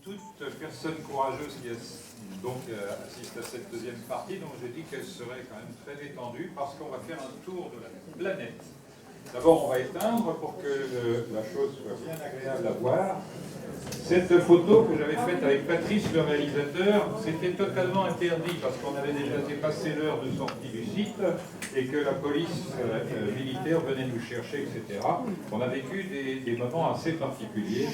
toute personne courageuse qui assiste à cette deuxième partie, donc j'ai dit qu'elle serait quand même très détendue parce qu'on va faire un tour de la planète. D'abord, on va éteindre pour que la chose soit bien agréable à voir. Cette photo que j'avais faite avec Patrice, le réalisateur, c'était totalement interdit parce qu'on avait déjà dépassé l'heure de sortie du site et que la police militaire venait nous chercher, etc. On a vécu des moments assez particuliers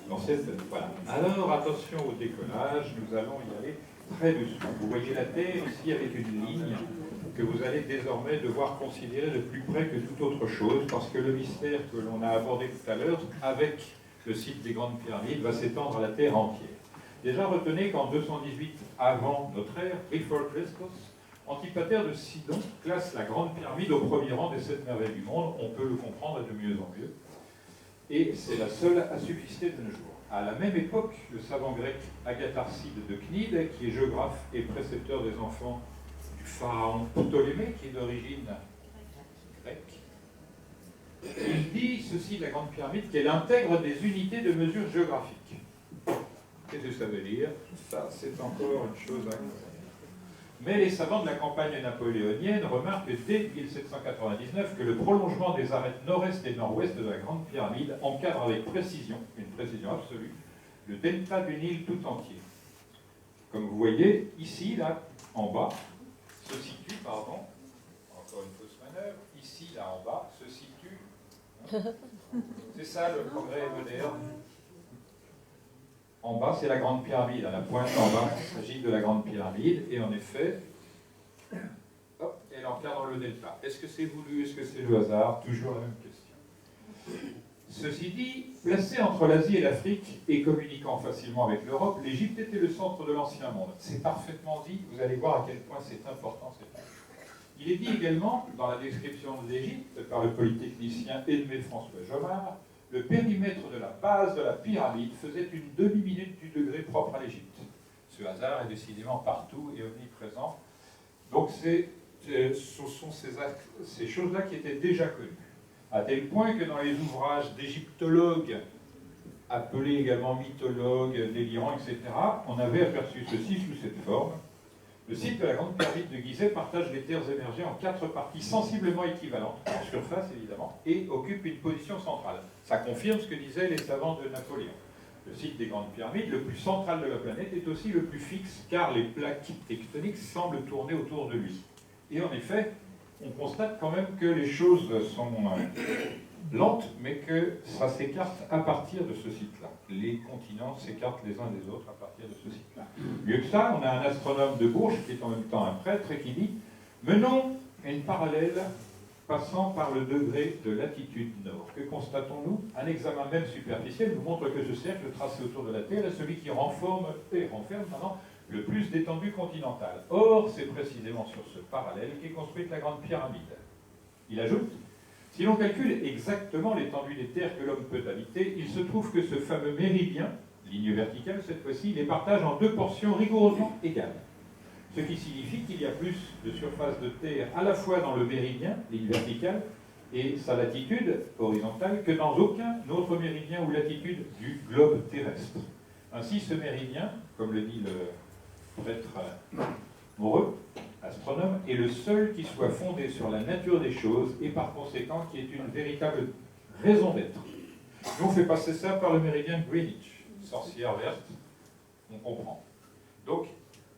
dans cette... Voilà. Alors, attention au décollage, nous allons y aller très doucement. Vous voyez la Terre ici avec une ligne que vous allez désormais devoir considérer de plus près que toute autre chose, parce que le mystère que l'on a abordé tout à l'heure, avec le site des Grandes Pyramides, va s'étendre à la Terre entière. Déjà, retenez qu'en 218 avant notre ère, before Christus, Antipater de Sidon classe la Grande Pyramide au premier rang des 7 merveilles du monde. On peut le comprendre de mieux en mieux. Et c'est la seule à subsister de nos jours. À la même époque, le savant grec Agatharcide de Cnide, qui est géographe et précepteur des enfants du pharaon Ptolémée, qui est d'origine grecque, il dit ceci de la Grande Pyramide, qu'elle intègre des unités de mesure géographique. Qu'est-ce que ça veut dire? Ça, c'est encore une chose incroyable. Mais les savants de la campagne napoléonienne remarquent dès 1799 que le prolongement des arêtes nord-est et nord-ouest de la Grande Pyramide encadre avec précision, une précision absolue, le delta du Nil tout entier. Comme vous voyez, ici, là, en bas, se situe, pardon, encore une fausse manœuvre, ici, là, en bas, se situe, c'est ça le progrès moderne. En bas, c'est la Grande Pyramide. À la pointe en bas, il s'agit de la Grande Pyramide. Et en effet, hop, elle encadre le delta. Est-ce que c'est voulu? Est-ce que c'est le hasard? Toujours la même question. Ceci dit, placée entre l'Asie et l'Afrique et communiquant facilement avec l'Europe, l'Égypte était le centre de l'Ancien Monde. C'est parfaitement dit. Vous allez voir à quel point c'est important. Il est dit également, dans la description de l'Égypte, par le polytechnicien Edmé François Jomard, le périmètre de la base de la pyramide faisait une demi-minute du degré propre à l'Égypte. Ce hasard est décidément partout et omniprésent. Donc ce sont ces choses-là qui étaient déjà connues. À tel point que dans les ouvrages d'égyptologues, appelés également mythologues, délirants, etc., on avait aperçu ceci sous cette forme. Le site de la Grande Pyramide de Gizeh partage les terres émergées en 4 parties sensiblement équivalentes, en surface évidemment, et occupe une position centrale. Ça confirme ce que disaient les savants de Napoléon. Le site des Grandes Pyramides, le plus central de la planète, est aussi le plus fixe, car les plaques tectoniques semblent tourner autour de lui. Et en effet, on constate quand même que les choses sont lentes, mais que ça s'écarte à partir de ce site-là. Les continents s'écartent les uns des autres à partir de ce site-là. Mieux que ça, on a un astronome de Bourges, qui est en même temps un prêtre, et qui dit « Menons une parallèle passant par le degré de latitude nord. Que constatons-nous? Un examen même superficiel nous montre que ce cercle tracé autour de la Terre est celui qui renferme le plus d'étendue continentale. Or, c'est précisément sur ce parallèle qu'est construite la Grande Pyramide. » Il ajoute « Si l'on calcule exactement l'étendue des terres que l'homme peut habiter, il se trouve que ce fameux méridien, ligne verticale cette fois-ci, les partage en 2 portions rigoureusement égales. Ce qui signifie qu'il y a plus de surface de terre à la fois dans le méridien, ligne verticale, et sa latitude horizontale, que dans aucun autre méridien ou latitude du globe terrestre. Ainsi, ce méridien, comme le dit le prêtre Moreux, astronome, est le seul qui soit fondé sur la nature des choses et par conséquent qui est une véritable raison d'être. Nous, on fait passer ça par le méridien Greenwich, sorcière verte, on comprend. Donc,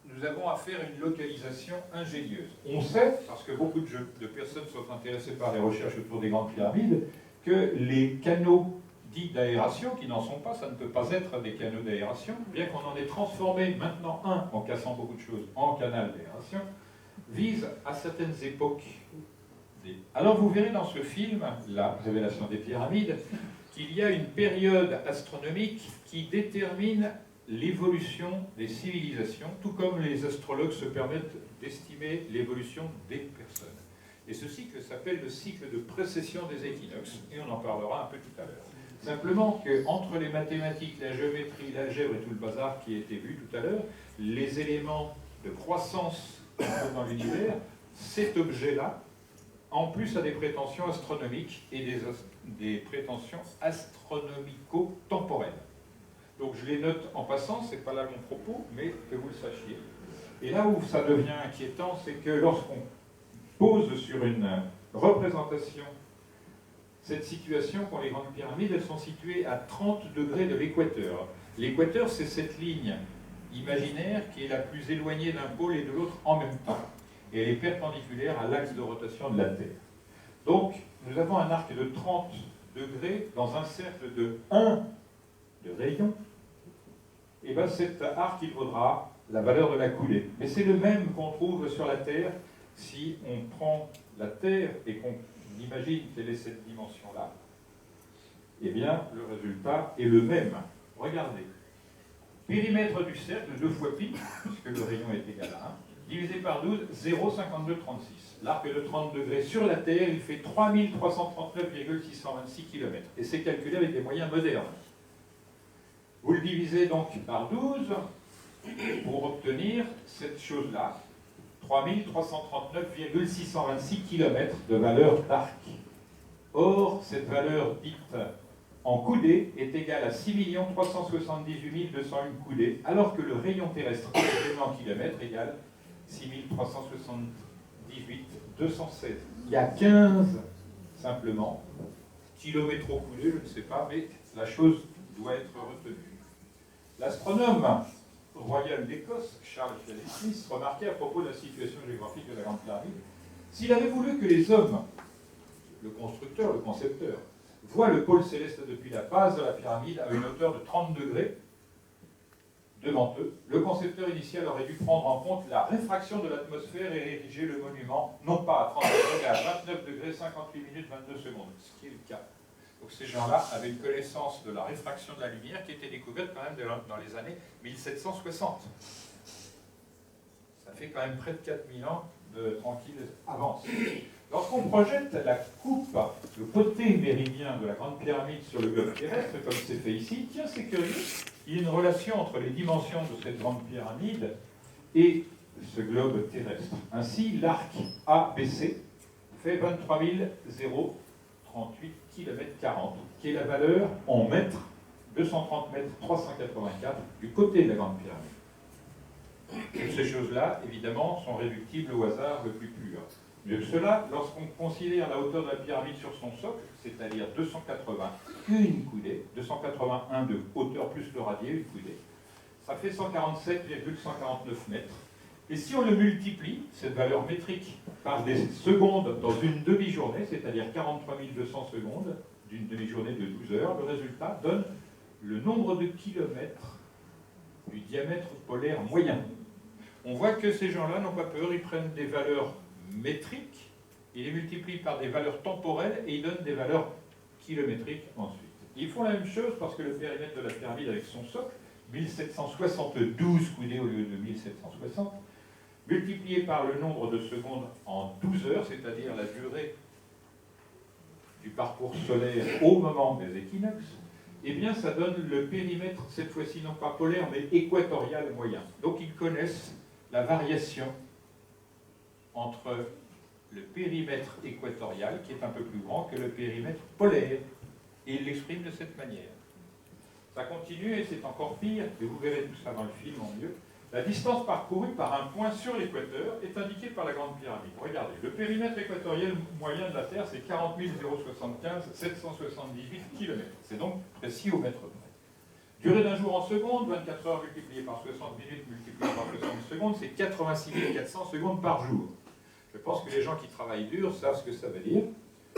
nous avons affaire à une localisation ingénieuse. On sait, parce que beaucoup de personnes sont intéressées par les recherches autour des Grandes Pyramides, que les canaux dits d'aération, qui n'en sont pas, ça ne peut pas être des canaux d'aération, bien qu'on en ait transformé maintenant un, en cassant beaucoup de choses, en canal d'aération, vise à certaines époques. Alors vous verrez dans ce film, La révélation des pyramides, qu'il y a une période astronomique qui détermine l'évolution des civilisations, tout comme les astrologues se permettent d'estimer l'évolution des personnes. Et ce cycle s'appelle le cycle de précession des équinoxes, et on en parlera un peu tout à l'heure. Simplement qu'entre les mathématiques, la géométrie, l'algèbre et tout le bazar qui a été vu tout à l'heure, les éléments de croissance dans l'univers, cet objet-là, en plus a des prétentions astronomiques et des prétentions astronomico-temporelles. Donc je les note en passant, c'est pas là mon propos, mais que vous le sachiez. Et là où ça devient inquiétant, c'est que lorsqu'on pose sur une représentation cette situation, quand les grandes pyramides, elles sont situées à 30 degrés de l'équateur. L'équateur, c'est cette ligne imaginaire qui est la plus éloignée d'un pôle et de l'autre en même temps. Et elle est perpendiculaire à l'axe de rotation de la Terre. Donc, nous avons un arc de 30 degrés dans un cercle de 1 de rayon. Et bien cet arc, il vaudra la valeur de la coulée. Mais c'est le même qu'on trouve sur la Terre si on prend la Terre et qu'on imagine quelle est cette dimension-là. Eh bien, le résultat est le même. Regardez. Périmètre du cercle, 2 fois pi, puisque le rayon est égal à 1, divisé par 12, 0,5236. L'arc de 30 degrés sur la Terre, il fait 3339,626 km. Et c'est calculé avec des moyens modernes. Vous le divisez donc par 12 pour obtenir cette chose-là, 3339,626 km de valeur d'arc. Or, cette valeur dite en coudées est égale à 6 378 201 coudées, alors que le rayon terrestre en kilomètres égale 6 378 216. Il y a 15, simplement, kilomètres au coudé, je ne sais pas, mais la chose doit être retenue. L'astronome royal d'Écosse, Charles Smith, remarquait à propos de la situation géographique de la Grande Pyramide, s'il avait voulu que les hommes, le constructeur, le concepteur, voient le pôle céleste depuis la base de la pyramide à une hauteur de 30 degrés devant eux, le concepteur initial aurait dû prendre en compte la réfraction de l'atmosphère et ériger le monument, non pas à 30 degrés, mais à 29 degrés, 58 minutes, 22 secondes, ce qui est le cas. Donc ces gens-là avaient une connaissance de la réfraction de la lumière qui était découverte quand même dans les années 1760. Ça fait quand même près de 4000 ans de tranquille avance. Lorsqu'on projette la coupe, le côté méridien de la Grande Pyramide sur le globe terrestre, comme c'est fait ici, tiens, c'est curieux, il y a une relation entre les dimensions de cette Grande Pyramide et ce globe terrestre. Ainsi, l'arc ABC fait 23 038 km 40, qui est la valeur en mètres, 230 mètres 384, du côté de la Grande Pyramide. Toutes ces choses-là, évidemment, sont réductibles au hasard le plus pur. Mieux que cela, lorsqu'on considère la hauteur de la pyramide sur son socle, c'est-à-dire 281 coudées, 281 de hauteur plus le radier, une coudée, ça fait 147,149 mètres. Et si on le multiplie, cette valeur métrique, par des secondes dans une demi-journée, c'est-à-dire 43 200 secondes d'une demi-journée de 12 heures, le résultat donne le nombre de kilomètres du diamètre polaire moyen. On voit que ces gens-là n'ont pas peur, ils prennent des valeurs métriques, ils les multiplient par des valeurs temporelles et ils donnent des valeurs kilométriques ensuite. Ils font la même chose parce que le périmètre de la pyramide avec son socle, 1772 coudées au lieu de 1760, multiplié par le nombre de secondes en 12 heures, c'est-à-dire la durée du parcours solaire au moment des équinoxes, eh bien ça donne le périmètre, cette fois-ci non pas polaire, mais équatorial moyen. Donc ils connaissent la variation entre le périmètre équatorial, qui est un peu plus grand que le périmètre polaire, et ils l'expriment de cette manière. Ça continue et c'est encore pire, et vous verrez tout ça dans le film en mieux. La distance parcourue par un point sur l'équateur est indiquée par la Grande Pyramide. Regardez, le périmètre équatorial moyen de la Terre, c'est 40 075 778 km. C'est donc précis au mètre près. Durée d'un jour en secondes, 24 heures multipliées par 60 minutes multipliées par 60 secondes, c'est 86 400 secondes par jour. Je pense que les gens qui travaillent dur savent ce que ça veut dire.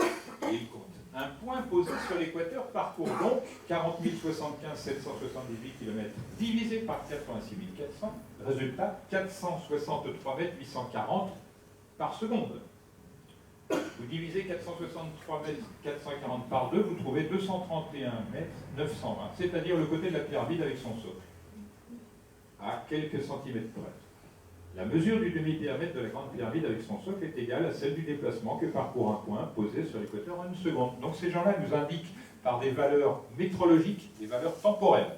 Et ils comptent. Un point posé sur l'équateur parcourt donc 40 075 778 km divisé par 86 400, résultat 463 840 par seconde. Vous divisez 463 440 par 2, vous trouvez 231 920, c'est-à-dire le côté de la pyramide avec son socle, à quelques centimètres près. La mesure du demi-diamètre de la Grande Pyramide avec son socle est égale à celle du déplacement que parcourt un point posé sur l'équateur en une seconde. Donc ces gens-là nous indiquent par des valeurs métrologiques, des valeurs temporelles.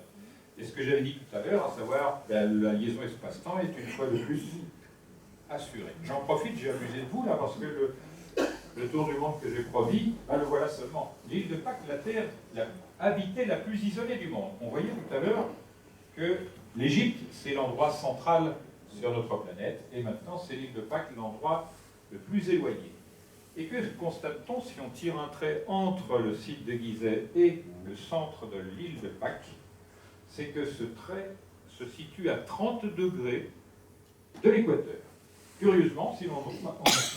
Et ce que j'avais dit tout à l'heure, à savoir la liaison espace-temps est une fois de plus assurée. J'en profite, j'ai abusé de vous là, parce que le tour du monde que j'ai promis, le voilà seulement. L'île de Pâques, la terre habitée la plus isolée du monde. On voyait tout à l'heure que l'Égypte, c'est l'endroit central sur notre planète, et maintenant c'est l'île de Pâques, l'endroit le plus éloigné. Et que constate-t-on si on tire un trait entre le site de Gizeh et le centre de l'île de Pâques? C'est que ce trait se situe à 30 degrés de l'équateur. Curieusement, si l'on...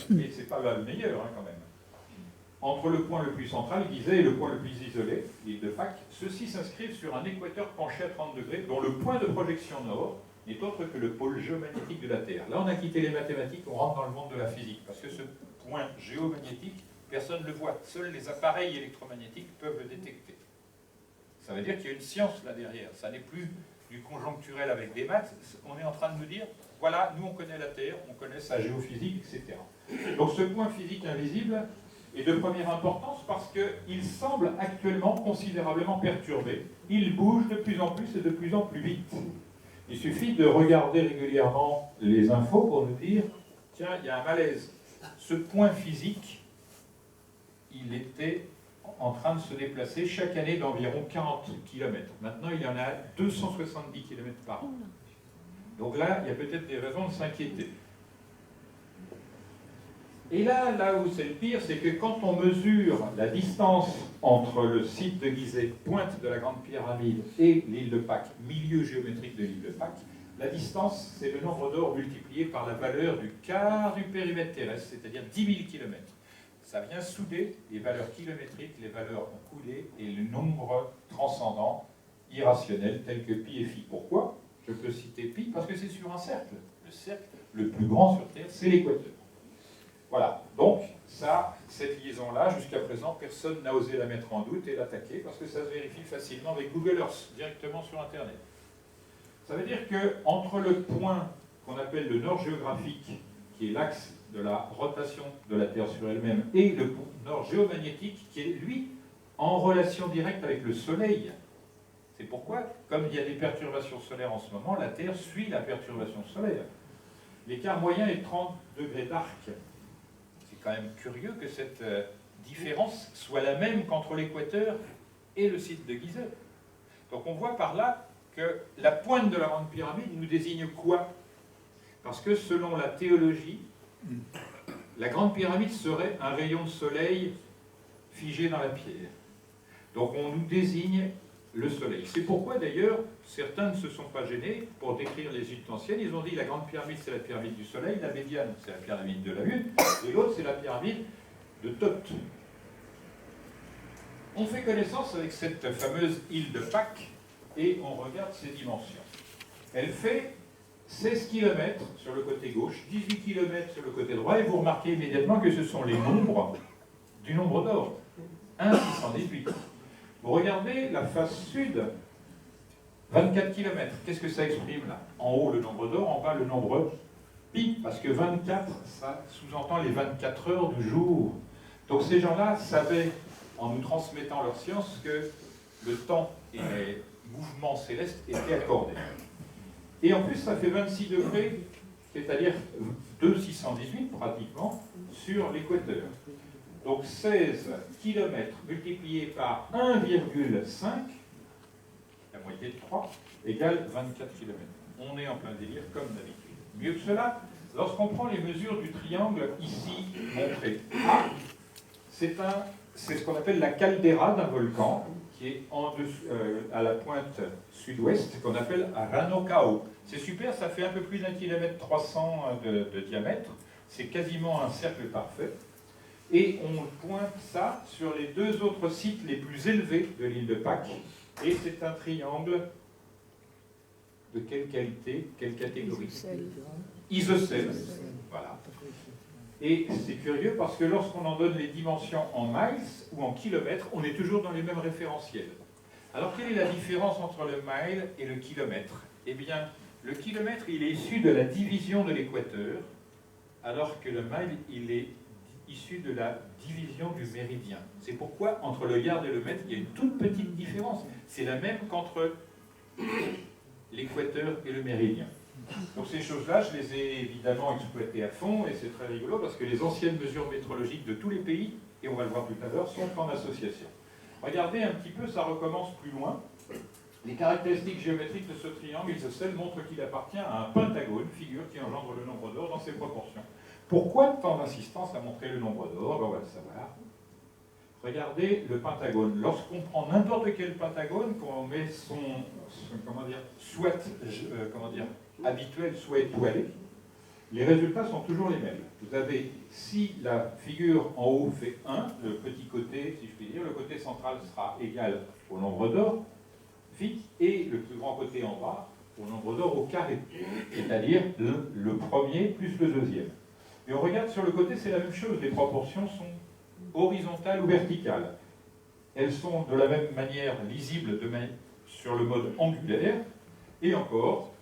Mais c'est pas le meilleur, quand même. Entre le point le plus central, Gizeh, et le point le plus isolé, l'île de Pâques, ceux-ci s'inscrivent sur un équateur penché à 30 degrés, dont le point de projection nord n'est autre que le pôle géomagnétique de la Terre. Là, on a quitté les mathématiques, on rentre dans le monde de la physique, parce que ce point géomagnétique, personne ne le voit. Seuls les appareils électromagnétiques peuvent le détecter. Ça veut dire qu'il y a une science là derrière. Ça n'est plus du conjoncturel avec des maths. On est en train de nous dire, voilà, nous on connaît la Terre, on connaît sa géophysique, etc. Donc ce point physique invisible est de première importance parce qu'il semble actuellement considérablement perturbé. Il bouge de plus en plus et de plus en plus vite. Il suffit de regarder régulièrement les infos pour nous dire, tiens, il y a un malaise. Ce point physique, il était en train de se déplacer chaque année d'environ 40 km. Maintenant, il y en a 270 km par an. Donc là, il y a peut-être des raisons de s'inquiéter. Et là où c'est le pire, c'est que quand on mesure la distance entre le site de Gizeh, pointe de la Grande Pyramide, et l'île de Pâques, milieu géométrique de l'île de Pâques, la distance, c'est le nombre d'or multiplié par la valeur du quart du périmètre terrestre, c'est-à-dire 10 000 km. Ça vient souder les valeurs kilométriques, les valeurs en coulée et le nombre transcendant irrationnel tel que pi et phi. Pourquoi? Je peux citer pi parce que c'est sur un cercle. Le cercle le plus grand sur Terre, c'est l'équateur. Voilà, donc ça, cette liaison-là, jusqu'à présent, personne n'a osé la mettre en doute et l'attaquer parce que ça se vérifie facilement avec Google Earth, directement sur Internet. Ça veut dire qu'entre le point qu'on appelle le nord géographique, qui est l'axe de la rotation de la Terre sur elle-même, et le nord géomagnétique, qui est, lui, en relation directe avec le Soleil. C'est pourquoi, comme il y a des perturbations solaires en ce moment, la Terre suit la perturbation solaire. L'écart moyen est 30 degrés d'arc. C'est quand même curieux que cette différence soit la même qu'entre l'équateur et le site de Gizeh. Donc on voit par là que la pointe de la Grande Pyramide nous désigne quoi? Parce que selon la théologie, la Grande Pyramide serait un rayon de soleil figé dans la pierre. Donc on nous désigne le soleil. C'est pourquoi d'ailleurs certains ne se sont pas gênés pour décrire l'Égypte ancienne. Ils ont dit la Grande Pyramide c'est la pyramide du soleil, la médiane c'est la pyramide de la lune, et l'autre c'est la pyramide de Thoth. On fait connaissance avec cette fameuse île de Pâques et on regarde ses dimensions. Elle fait 16 km sur le côté gauche, 18 km sur le côté droit, et vous remarquez immédiatement que ce sont les nombres du nombre d'or. 1, 618. Vous regardez la face sud, 24 km. Qu'est-ce que ça exprime là? En haut le nombre d'or, en bas le nombre pi, parce que 24, ça sous-entend les 24 heures du jour. Donc ces gens-là savaient, en nous transmettant leur science, que le temps et les mouvements célestes étaient accordés. Et en plus, ça fait 26 degrés, c'est-à-dire 2,618 pratiquement, sur l'équateur. Donc 16 km multiplié par 1,5, la moitié de 3, égale 24 km. On est en plein délire comme d'habitude. Mieux que cela, lorsqu'on prend les mesures du triangle ici montré A, c'est ce qu'on appelle la caldeira d'un volcan, qui est en dessous, à la pointe sud-ouest, qu'on appelle Ranokao. C'est super, ça fait un peu plus d'1 km 300 de diamètre, c'est quasiment un cercle parfait. Et on pointe ça sur les deux autres sites les plus élevés de l'île de Pâques. Et c'est un triangle de quelle qualité, quelle catégorie? Isocèle. Voilà. Et c'est curieux parce que lorsqu'on en donne les dimensions en miles ou en kilomètres, on est toujours dans les mêmes référentiels. Alors quelle est la différence entre le mile et le kilomètre? Eh bien, le kilomètre, il est issu de la division de l'équateur, alors que le mile, il est issu de la division du méridien. C'est pourquoi, entre le yard et le mètre, il y a une toute petite différence. C'est la même qu'entre l'équateur et le méridien. Donc ces choses-là, je les ai évidemment exploitées à fond, et c'est très rigolo parce que les anciennes mesures métrologiques de tous les pays, et on va le voir tout à l'heure, sont en association. Regardez un petit peu, ça recommence plus loin. Les caractéristiques géométriques de ce triangle isocèle montrent qu'il appartient à un pentagone, figure qui engendre le nombre d'or dans ses proportions. Pourquoi tant d'insistance à montrer le nombre d'or? On va le savoir. Regardez le pentagone. Lorsqu'on prend n'importe quel pentagone, qu'on met son comment dire, soit habituel, soit étoilé, les résultats sont toujours les mêmes. Vous avez, si la figure en haut fait 1, le petit côté, si je puis dire, le côté central sera égal au nombre d'or, fixe, et le plus grand côté en bas au nombre d'or au carré, c'est-à-dire le premier plus le deuxième. Et on regarde sur le côté, c'est la même chose, les proportions sont horizontales ou verticales. Elles sont de la même manière lisibles sur le mode angulaire, et encore,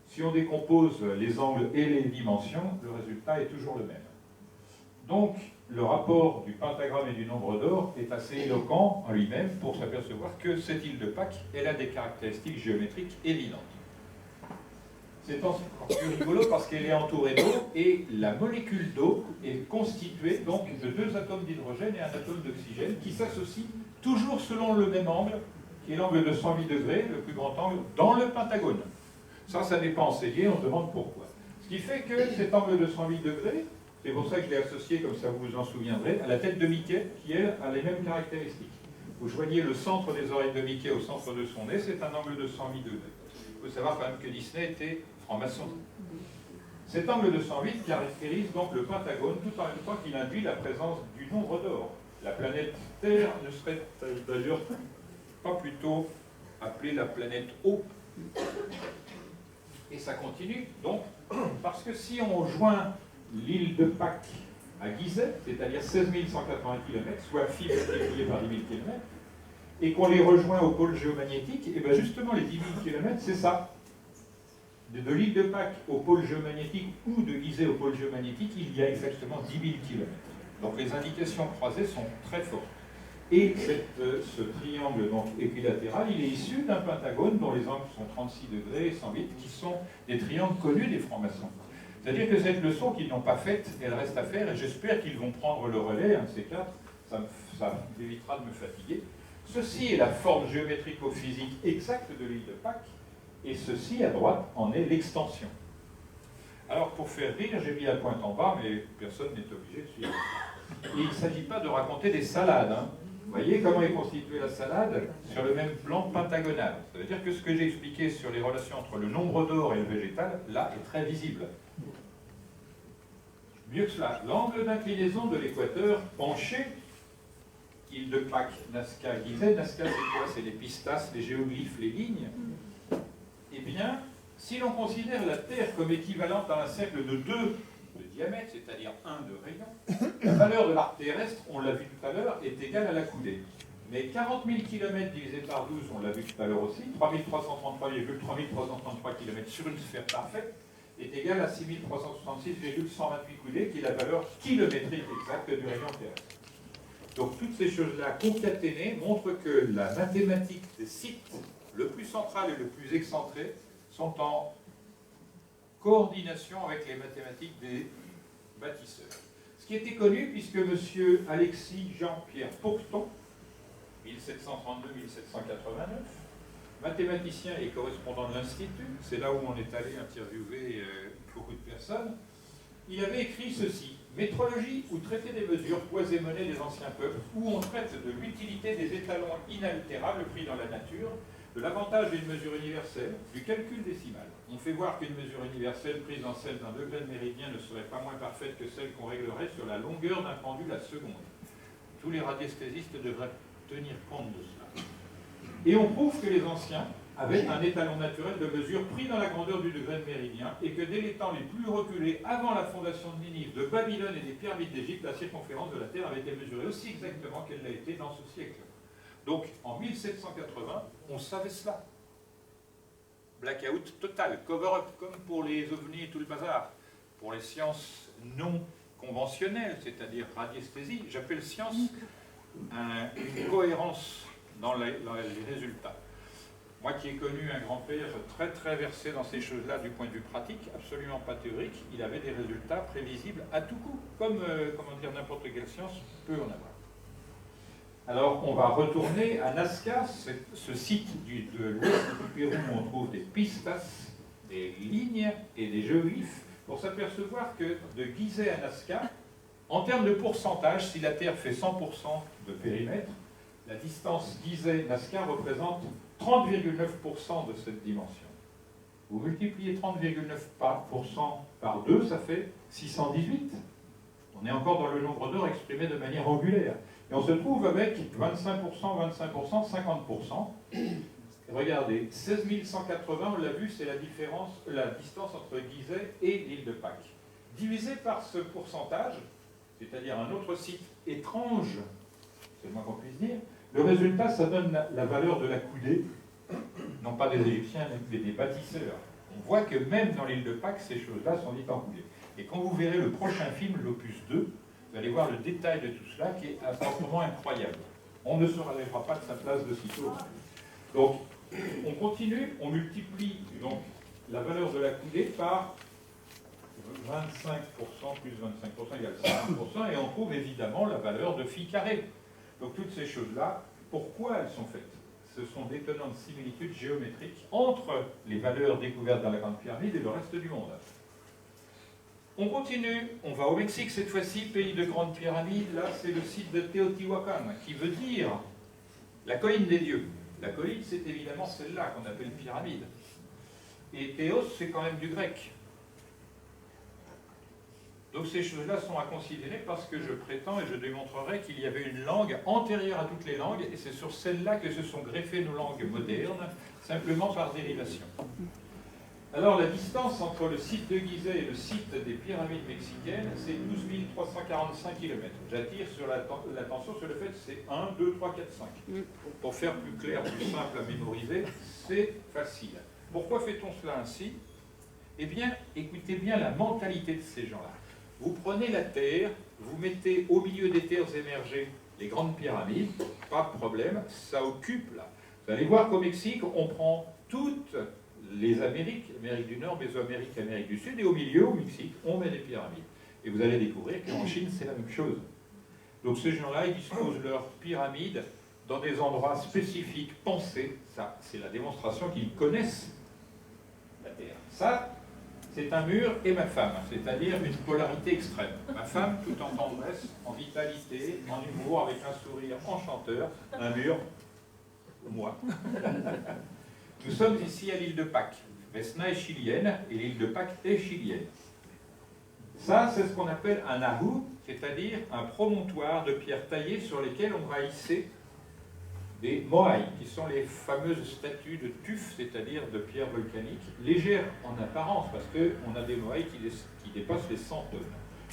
si on décompose les angles et les dimensions, le résultat est toujours le même. Donc, le rapport du pentagramme et du nombre d'or est assez éloquent en lui-même pour s'apercevoir que cette île de Pâques, elle a des caractéristiques géométriques évidentes. C'est encore plus rigolo parce qu'elle est entourée d'eau et la molécule d'eau est constituée donc de 2 atomes d'hydrogène et un atome d'oxygène qui s'associent toujours selon le même angle, qui est l'angle de 108 degrés, le plus grand angle, dans le pentagone. Ça n'est pas enseigné, on se demande pourquoi. Ce qui fait que cet angle de 108 degrés, c'est pour ça que je l'ai associé, comme ça vous vous en souviendrez, à la tête de Mickey, qui elle a les mêmes caractéristiques. Vous joignez le centre des oreilles de Mickey au centre de son nez, c'est un angle de 108 degrés. Il faut savoir quand même que Disney était franc-maçon. Cet angle de 108 caractérise donc le pentagone, tout en même temps qu'il induit la présence du nombre d'or. La planète Terre ne serait d'ailleurs pas plutôt appelée la planète O. Et ça continue, donc, parce que si on joint l'île de Pâques à Gizeh, c'est-à-dire 16 180 km, soit phi multiplié par 10 000 km, et qu'on les rejoint au pôle géomagnétique, et bien justement les 10 000 km, c'est ça. De l'île de Pâques au pôle géomagnétique ou de Gizeh au pôle géomagnétique, il y a exactement 10 000 km. Donc les indications croisées sont très fortes. Et ce triangle donc, équilatéral, il est issu d'un pentagone dont les angles sont 36 degrés et 108, qui sont des triangles connus des francs-maçons. C'est-à-dire que cette leçon qu'ils n'ont pas faite, elle reste à faire, et j'espère qu'ils vont prendre le relais, un de ces quatre, ça m'évitera de me fatiguer. Ceci est la forme géométrico-physique exacte de l'île de Pâques, et ceci, à droite, en est l'extension. Alors, pour faire rire, j'ai mis la pointe en bas, mais personne n'est obligé de suivre. Et il ne s'agit pas de raconter des salades. Hein. Vous voyez comment est constituée la salade? Sur le même plan pentagonal. Ça veut dire que ce que j'ai expliqué sur les relations entre le nombre d'or et le végétal, là, est très visible. Mieux que cela, l'angle d'inclinaison de l'équateur penché, île de Pâques, Nazca, Gizeh. Nazca, c'est quoi? C'est les pistas, les géoglyphes, les lignes. Eh bien, si l'on considère la Terre comme équivalente à un cercle de 2 de diamètre, c'est-à-dire 1 de rayon, la valeur de l'arc terrestre, on l'a vu tout à l'heure, est égale à la coudée. Mais 40 000 km divisé par 12, on l'a vu tout à l'heure aussi, 3333 km sur une sphère parfaite, est égal à 6366,128 coudées, qui est la valeur kilométrique exacte du rayon terrestre. Donc toutes ces choses-là concaténées montrent que la mathématique des sites le plus central et le plus excentré sont en coordination avec les mathématiques des bâtisseurs. Ce qui était connu puisque M. Alexis Jean-Pierre Pauqueton, 1732-1789, mathématicien et correspondant de l'Institut, c'est là où on est allé interviewer beaucoup de personnes, il avait écrit ceci: Métrologie ou traité des mesures, poids et monnaie des anciens peuples, où on traite de l'utilité des étalons inaltérables pris dans la nature, de l'avantage d'une mesure universelle, du calcul décimal. On fait voir qu'une mesure universelle prise en celle d'un degré de méridien ne serait pas moins parfaite que celle qu'on réglerait sur la longueur d'un pendule à seconde. Tous les radiesthésistes devraient tenir compte de cela. Et on prouve que les anciens avaient un étalon naturel de mesure pris dans la grandeur du degré de méridien, et que dès les temps les plus reculés, avant la fondation de Ninive, de Babylone et des pyramides d'Égypte, la circonférence de la Terre avait été mesurée aussi exactement qu'elle l'a été dans ce siècle. Donc, en 1780, on savait cela. Blackout total, cover-up, comme pour les ovnis et tout le bazar. Pour les sciences non conventionnelles, c'est-à-dire radiesthésie, j'appelle science une cohérence dans les résultats. Moi qui ai connu un grand-père très très versé dans ces choses-là du point de vue pratique, absolument pas théorique, il avait des résultats prévisibles à tout coup, comme comment dire, n'importe quelle science peut en avoir. Alors on va retourner à Nazca, ce site de l'ouest du Pérou où on trouve des pistas, des lignes et des géoglyphes, pour s'apercevoir que de Gizeh à Nazca, en termes de pourcentage, si la Terre fait 100% de périmètre, la distance Gizeh-Nazca représente 30,9% de cette dimension. Vous multipliez 30,9% par 2, ça fait 618. On est encore dans le nombre d'heures exprimé de manière angulaire. Et on se trouve avec 25%, 25%, 50%. Regardez, 16 180, on l'a vu, c'est la distance entre Gizeh et l'île de Pâques. Divisé par ce pourcentage, c'est-à-dire un autre site étrange, c'est le moins qu'on puisse dire, le résultat, ça donne la valeur de la coudée, non pas des Égyptiens, mais des bâtisseurs. On voit que même dans l'île de Pâques, ces choses-là sont dites en coudée. Et quand vous verrez le prochain film, l'opus 2, vous allez voir le détail de tout cela qui est absolument incroyable. On ne se relèvera pas de sa place de sitôt. Donc, on continue, on multiplie donc la valeur de la coudée par 25% plus 25% égale 50%, et on trouve évidemment la valeur de phi carré. Donc toutes ces choses-là, pourquoi elles sont faites? Ce sont d'étonnantes similitudes géométriques entre les valeurs découvertes dans la Grande Pyramide et le reste du monde. On continue, on va au Mexique cette fois-ci, pays de Grande Pyramide. Là, c'est le site de Teotihuacan, qui veut dire la colline des dieux. La colline, c'est évidemment celle-là qu'on appelle pyramide. Et Théos, c'est quand même du grec. Donc ces choses-là sont à considérer parce que je prétends et je démontrerai qu'il y avait une langue antérieure à toutes les langues, et c'est sur celle-là que se sont greffées nos langues modernes, simplement par dérivation. Alors la distance entre le site de Gizeh et le site des pyramides mexicaines, c'est 12 345 km. J'attire sur l'attention sur le fait que c'est 1, 2, 3, 4, 5. Pour faire plus clair, plus simple à mémoriser, c'est facile. Pourquoi fait-on cela ainsi? Eh bien, écoutez bien la mentalité de ces gens-là. Vous prenez la Terre, vous mettez au milieu des terres émergées les grandes pyramides, pas de problème, ça occupe là. Vous allez voir qu'au Mexique, on prend toutes les Amériques, Amérique du Nord, Mésoamérique, Amérique du Sud, et au milieu, au Mexique, on met des pyramides. Et vous allez découvrir qu'en Chine, c'est la même chose. Donc ces gens-là, ils disposent leurs pyramides dans des endroits spécifiques, pensés. Ça, c'est la démonstration qu'ils connaissent la Terre. Ça, c'est un mur et ma femme, c'est-à-dire une polarité extrême. Ma femme, tout en tendresse, en vitalité, en humour, avec un sourire enchanteur. Un mur, moi. Nous sommes ici à l'île de Pâques. Vesna est chilienne et l'île de Pâques est chilienne. Ça, c'est ce qu'on appelle un ahu, c'est-à-dire un promontoire de pierres taillées sur lesquelles on va hisser des moai, qui sont les fameuses statues de tuf, c'est-à-dire de pierres volcaniques, légères en apparence, parce qu'on a des moai qui dépassent les 100 tonnes.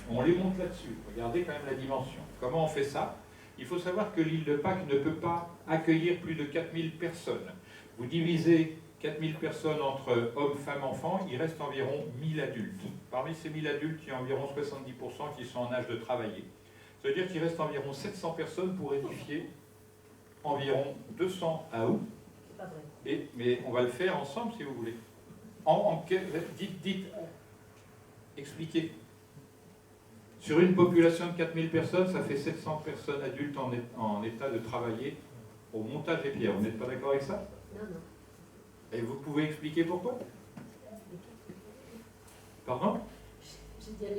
On les monte là-dessus. Regardez quand même la dimension. Comment on fait ça? Il faut savoir que l'île de Pâques ne peut pas accueillir plus de 4000 personnes. Vous divisez 4000 personnes entre hommes, femmes, enfants, il reste environ 1000 adultes. Parmi ces 1000 adultes, il y a environ 70% qui sont en âge de travailler. Ça veut dire qu'il reste environ 700 personnes pour édifier environ 200 AOU. Mais on va le faire ensemble si vous voulez. Dites, expliquez. Sur une population de 4000 personnes, ça fait 700 personnes adultes en état de travailler au montage des pierres. Vous n'êtes pas d'accord avec ça? Non, non. Et vous pouvez expliquer pourquoi? Pardon? Je veux dire,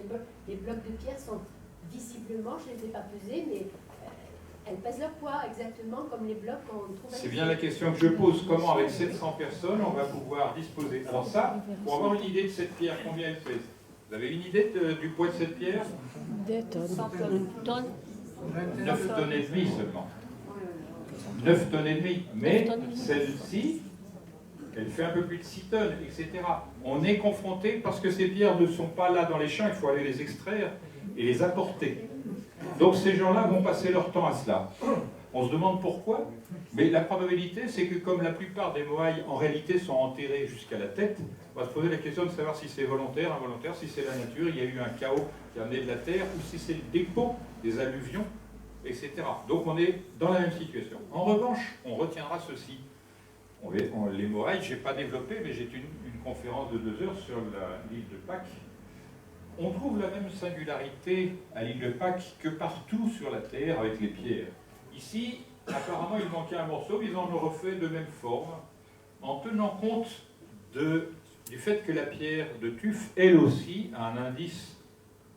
les blocs de pierre sont visiblement, je ne les ai pas pesés, mais elles pèsent leur poids exactement comme les blocs qu'on trouve. C'est bien la question que je pose. Comment, avec 700 personnes, on va pouvoir disposer? Alors ça, pour avoir une idée de cette pierre, combien elle pèse? Vous avez une idée du poids de cette pierre? 2 tonnes. 9 tonnes et demie seulement. 9 tonnes et demie. Mais celle-ci, elle fait un peu plus de 6 tonnes, etc. On est confronté, parce que ces pierres ne sont pas là dans les champs, il faut aller les extraire et les apporter. Donc ces gens-là vont passer leur temps à cela. On se demande pourquoi, mais la probabilité, c'est que comme la plupart des moaïs, en réalité, sont enterrés jusqu'à la tête, on va se poser la question de savoir si c'est volontaire, involontaire, si c'est la nature, il y a eu un chaos qui a amené de la terre, ou si c'est le dépôt des alluvions, etc. Donc on est dans la même situation. En revanche, on retiendra ceci. L'hémorragie, je n'ai pas développé, mais j'ai une conférence de 2 heures sur l'île de Pâques. On trouve la même singularité à l'île de Pâques que partout sur la Terre avec les pierres. Ici, apparemment, il manquait un morceau, mais ils en ont refait de même forme, en tenant compte du fait que la pierre de tuf, elle aussi, a un indice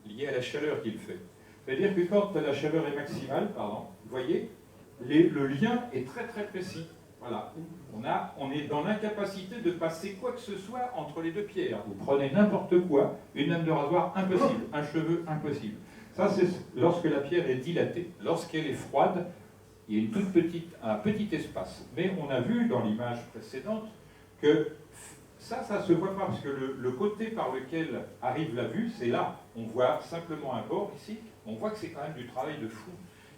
lié à la chaleur qu'il fait. C'est-à-dire que quand la chaleur est maximale, vous voyez, le lien est très très précis. Voilà. On est dans l'incapacité de passer quoi que ce soit entre les deux pierres. Vous prenez n'importe quoi, une lame de rasoir, impossible. Un cheveu, impossible. Ça, c'est lorsque la pierre est dilatée. Lorsqu'elle est froide, il y a un petit espace. Mais on a vu dans l'image précédente que ça se voit pas, parce que le côté par lequel arrive la vue, c'est là. On voit simplement un bord ici. On voit que c'est quand même du travail de fou.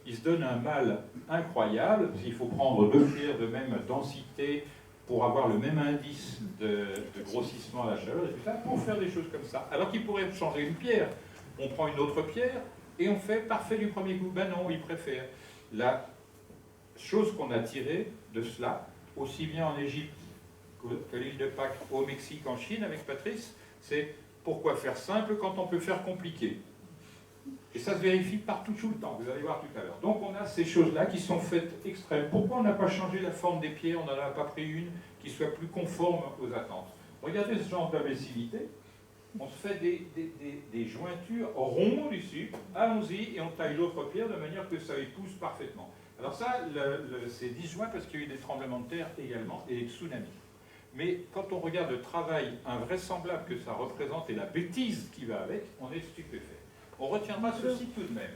Il se donne un mal incroyable, parce qu'il faut prendre 2 pierres de même densité pour avoir le même indice de grossissement à la chaleur, et tout ça, pour faire des choses comme ça. Alors qu'il pourrait changer une pierre. On prend une autre pierre et on fait parfait du premier coup. Ben non, il préfère. La chose qu'on a tirée de cela, aussi bien en Égypte que l'île de Pâques, au Mexique, en Chine, avec Patrice, c'est pourquoi faire simple quand on peut faire compliqué. Et ça se vérifie partout, tout le temps, vous allez voir tout à l'heure. Donc on a ces choses-là qui sont faites extrêmes. Pourquoi on n'a pas changé la forme des pierres, on n'en a pas pris une qui soit plus conforme aux attentes? Regardez ce genre d'imbécilité. On se fait des jointures rondes ici, allons-y, et on taille l'autre pierre de manière que ça épouse parfaitement. Alors ça, c'est disjoint parce qu'il y a eu des tremblements de terre également et des tsunamis. Mais quand on regarde le travail invraisemblable que ça représente et la bêtise qui va avec, on est stupéfait. On retiendra ceci tout de même.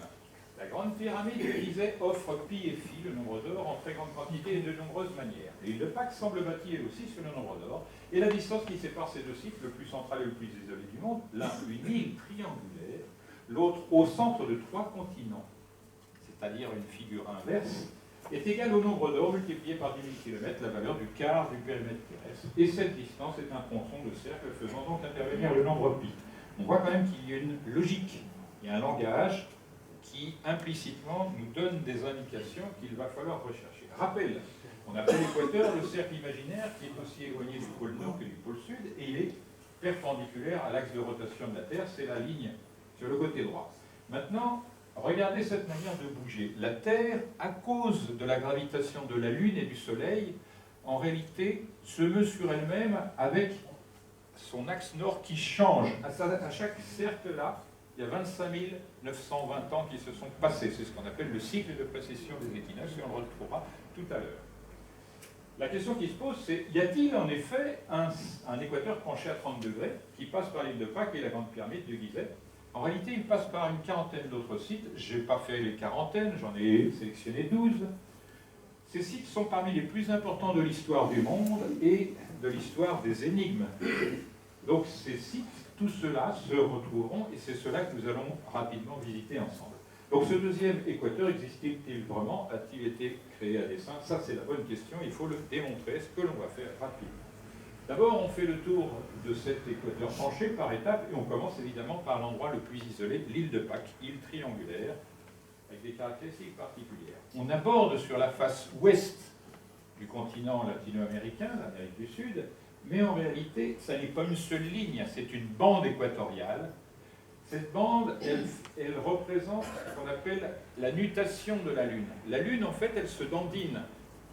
La grande pyramide de Gizeh offre pi et phi, le nombre d'or, en très grande quantité et de nombreuses manières. L'île de Pâques semble bâtie elle aussi sur le nombre d'or, et la distance qui sépare ces deux sites, le plus central et le plus isolé du monde, l'un une île triangulaire, l'autre au centre de 3 continents, c'est-à-dire une figure inverse, est égale au nombre d'or multiplié par 10 000 km, la valeur du quart du périmètre terrestre. Et cette distance est un tronçon de cercle faisant donc intervenir le nombre pi. On voit quand même qu'il y a une logique, il y a un langage qui implicitement nous donne des indications qu'il va falloir rechercher. Rappel, on appelle l'équateur le cercle imaginaire qui est aussi éloigné du pôle nord que du pôle sud, et il est perpendiculaire à l'axe de rotation de la Terre, c'est la ligne sur le côté droit. Maintenant, regardez cette manière de bouger. La Terre, à cause de la gravitation de la Lune et du Soleil, en réalité, se meut sur elle-même avec son axe nord qui change. À chaque cercle-là, il y a 25 920 ans qui se sont passés. C'est ce qu'on appelle le cycle de précession des équinoxes, et on le retrouvera tout à l'heure. La question qui se pose, c'est, y a-t-il en effet un équateur penché à 30 degrés qui passe par l'île de Pâques et la grande pyramide de Gizeh? En réalité, il passe par une quarantaine d'autres sites. Je n'ai pas fait les quarantaines, j'en ai sélectionné 12. Ces sites sont parmi les plus importants de l'histoire du monde et de l'histoire des énigmes. Donc ces sites, tout cela se retrouveront, et c'est cela que nous allons rapidement visiter ensemble. Donc ce deuxième équateur existe-t-il vraiment? A-t-il été créé à dessein? Ça, c'est la bonne question, il faut le démontrer, ce que l'on va faire rapidement. D'abord, on fait le tour de cet équateur penché par étapes, et on commence évidemment par l'endroit le plus isolé, l'île de Pâques, île triangulaire, avec des caractéristiques particulières. On aborde sur la face ouest du continent latino-américain, l'Amérique du Sud, mais en réalité, ça n'est pas une seule ligne, c'est une bande équatoriale. Cette bande, elle représente ce qu'on appelle la nutation de la Lune. La Lune, en fait, elle se dandine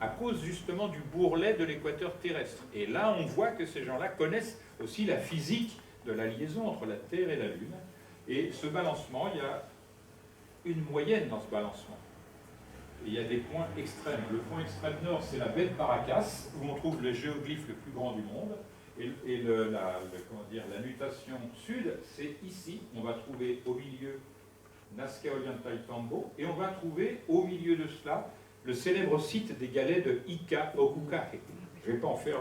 à cause justement du bourrelet de l'équateur terrestre. Et là, on voit que ces gens-là connaissent aussi la physique de la liaison entre la Terre et la Lune. Et ce balancement, il y a une moyenne dans ce balancement. Et il y a des points extrêmes. Le point extrême nord, c'est la baie de Paracas, où on trouve le géoglyphe le plus grand du monde. Et la nutation sud, c'est ici. On va trouver au milieu Nazca Oriental Tambo, et on va trouver au milieu de cela le célèbre site des galets de Ica Okukahe. Je ne vais pas en faire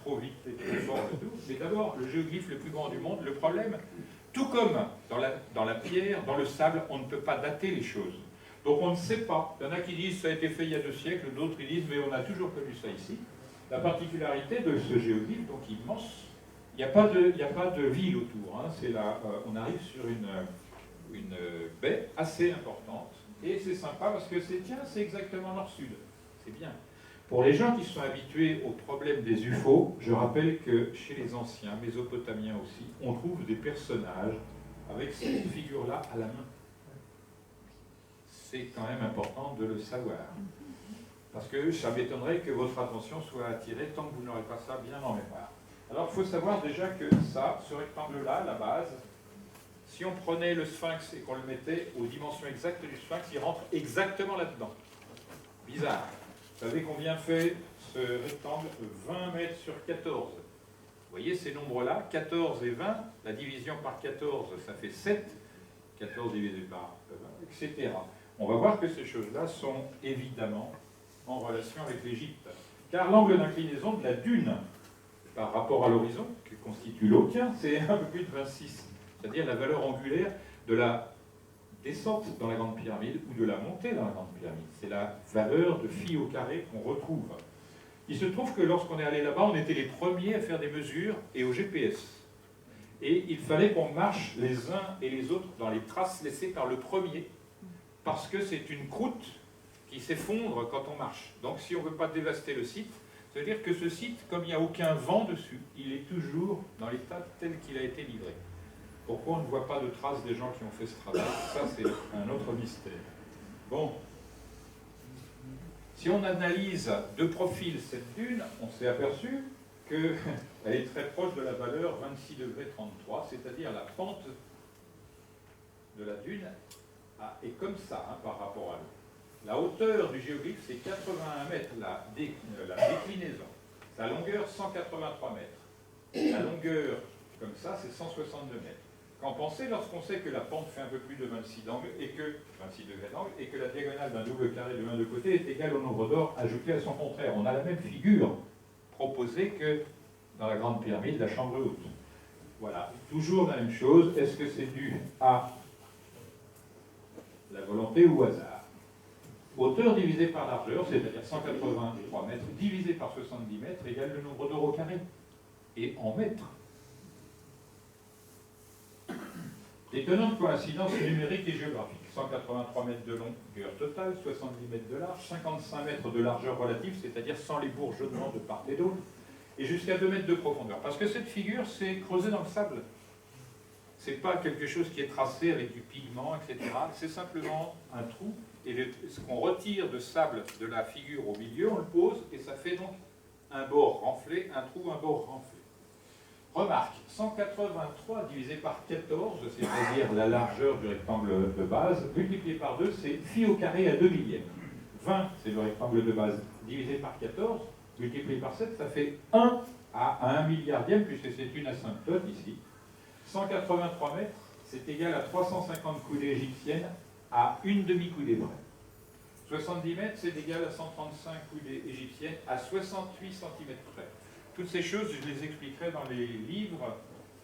trop vite et trop fort le tout, mais d'abord, le géoglyphe le plus grand du monde. Le problème, tout comme dans la pierre, dans le sable, on ne peut pas dater les choses. Donc on ne sait pas. Il y en a qui disent ça a été fait il y a 2 siècles, d'autres ils disent mais on a toujours connu ça ici. La particularité de ce géoglyphe, donc immense, il n'y a pas de ville autour. Hein. On arrive sur une baie assez importante. Et c'est sympa parce que c'est exactement nord-sud. C'est bien. Pour les gens qui sont habitués au problème des UFO, je rappelle que chez les anciens, mésopotamiens aussi, on trouve des personnages avec cette figure-là à la main. C'est quand même important de le savoir. Parce que ça m'étonnerait que votre attention soit attirée tant que vous n'aurez pas ça bien en mémoire. Alors il faut savoir déjà que ça, ce rectangle-là, la base, si on prenait le sphinx et qu'on le mettait aux dimensions exactes du sphinx, il rentre exactement là-dedans. Bizarre. Vous savez combien fait ce rectangle? 20 mètres sur 14. Vous voyez ces nombres-là, 14 et 20, la division par 14, ça fait 7. 14 divisé par 20, etc. On va voir que ces choses-là sont évidemment en relation avec l'Égypte. Car l'angle d'inclinaison de la dune par rapport à l'horizon, qui constitue l'Oquien, c'est un peu plus de 26. C'est-à-dire la valeur angulaire de la descente dans la Grande Pyramide ou de la montée dans la Grande Pyramide. C'est la valeur de phi au carré qu'on retrouve. Il se trouve que lorsqu'on est allé là-bas, on était les premiers à faire des mesures et au GPS. Et il fallait qu'on marche les uns et les autres dans les traces laissées par le premier, parce que c'est une croûte qui s'effondre quand on marche. Donc si on ne veut pas dévaster le site, ça veut dire que ce site, comme il n'y a aucun vent dessus, il est toujours dans l'état tel qu'il a été livré. Pourquoi on ne voit pas de traces des gens qui ont fait ce travail? Ça, c'est un autre mystère. Bon. Si on analyse de profil cette dune, on s'est aperçu qu'elle est très proche de la valeur 26 degrés 33, c'est-à-dire la pente de la dune est comme ça par rapport à l'eau. La hauteur du géoglyphe, c'est 81 mètres, la déclinaison. Sa longueur, 183 mètres. La longueur, comme ça, c'est 162 mètres. Qu'en penser lorsqu'on sait que la pente fait un peu plus de 26 degrés d'angle et que la diagonale d'un double carré de l'un de côté est égale au nombre d'or ajouté à son contraire? On a la même figure proposée que dans la Grande Pyramide, la chambre haute. Voilà, toujours la même chose. Est-ce que c'est dû à la volonté ou au hasard? Hauteur divisée par largeur, c'est-à-dire 183 mètres, divisé par 70 mètres, égale le nombre d'or au carré. Et en mètres. D'étonnantes coïncidences numériques et géographiques. 183 mètres de longueur totale, 70 mètres de large, 55 mètres de largeur relative, c'est-à-dire sans les bourgeonnements de part et d'autre, et jusqu'à 2 mètres de profondeur. Parce que cette figure, c'est creusé dans le sable. Ce n'est pas quelque chose qui est tracé avec du pigment, etc. C'est simplement un trou, et ce qu'on retire de sable de la figure au milieu, on le pose, et ça fait donc un bord renflé, un trou, un bord renflé. Remarque, 183 divisé par 14, c'est-à-dire la largeur du rectangle de base, multiplié par 2, c'est phi au carré à 2 millièmes. 20, c'est le rectangle de base, divisé par 14, multiplié par 7, ça fait 1 à 1 milliardième, puisque c'est une asymptote ici. 183 mètres, c'est égal à 350 coudées égyptiennes à une demi-coudée près. 70 mètres, c'est égal à 135 coudées égyptiennes à 68 cm près. Toutes ces choses, je les expliquerai dans les livres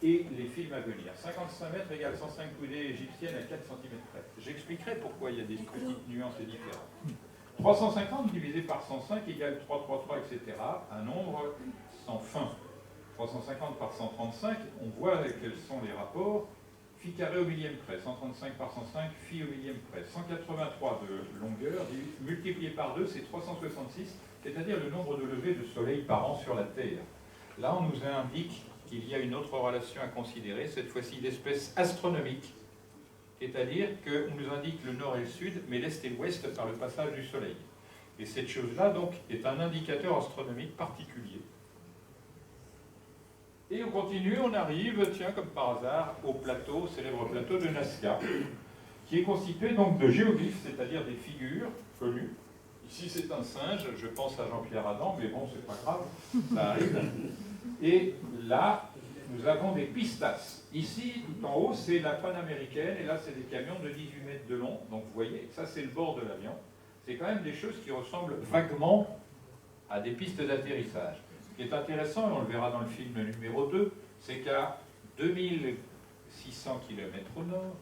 et les films à venir. 55 mètres égale 105 coudées égyptiennes à 4 cm près. J'expliquerai pourquoi il y a des petites nuances et différences. 350 divisé par 105 égale 333, etc. Un nombre sans fin. 350 par 135, on voit quels sont les rapports. Phi carré au millième près, 135 par 105, phi au millième près. 183 de longueur, multiplié par 2, c'est 366, c'est-à-dire le nombre de levées de soleil par an sur la Terre. Là, on nous indique qu'il y a une autre relation à considérer, cette fois-ci d'espèce astronomique, c'est-à-dire qu'on nous indique le nord et le sud, mais l'est et l'ouest par le passage du soleil. Et cette chose-là, donc, est un indicateur astronomique particulier. Et on continue, on arrive, tiens, comme par hasard, au plateau, célèbre plateau de Nazca, qui est constitué donc de géoglyphes, c'est-à-dire des figures connues. Ici, c'est un singe, je pense à Jean-Pierre Adam, mais bon, c'est pas grave, ça arrive. Et là, nous avons des pistas. Ici, tout en haut, c'est la panaméricaine, et là, c'est des camions de 18 mètres de long. Donc, vous voyez, ça, c'est le bord de l'avion. C'est quand même des choses qui ressemblent vaguement à des pistes d'atterrissage. Ce qui est intéressant, et on le verra dans le film numéro 2, c'est qu'à 2600 km au nord,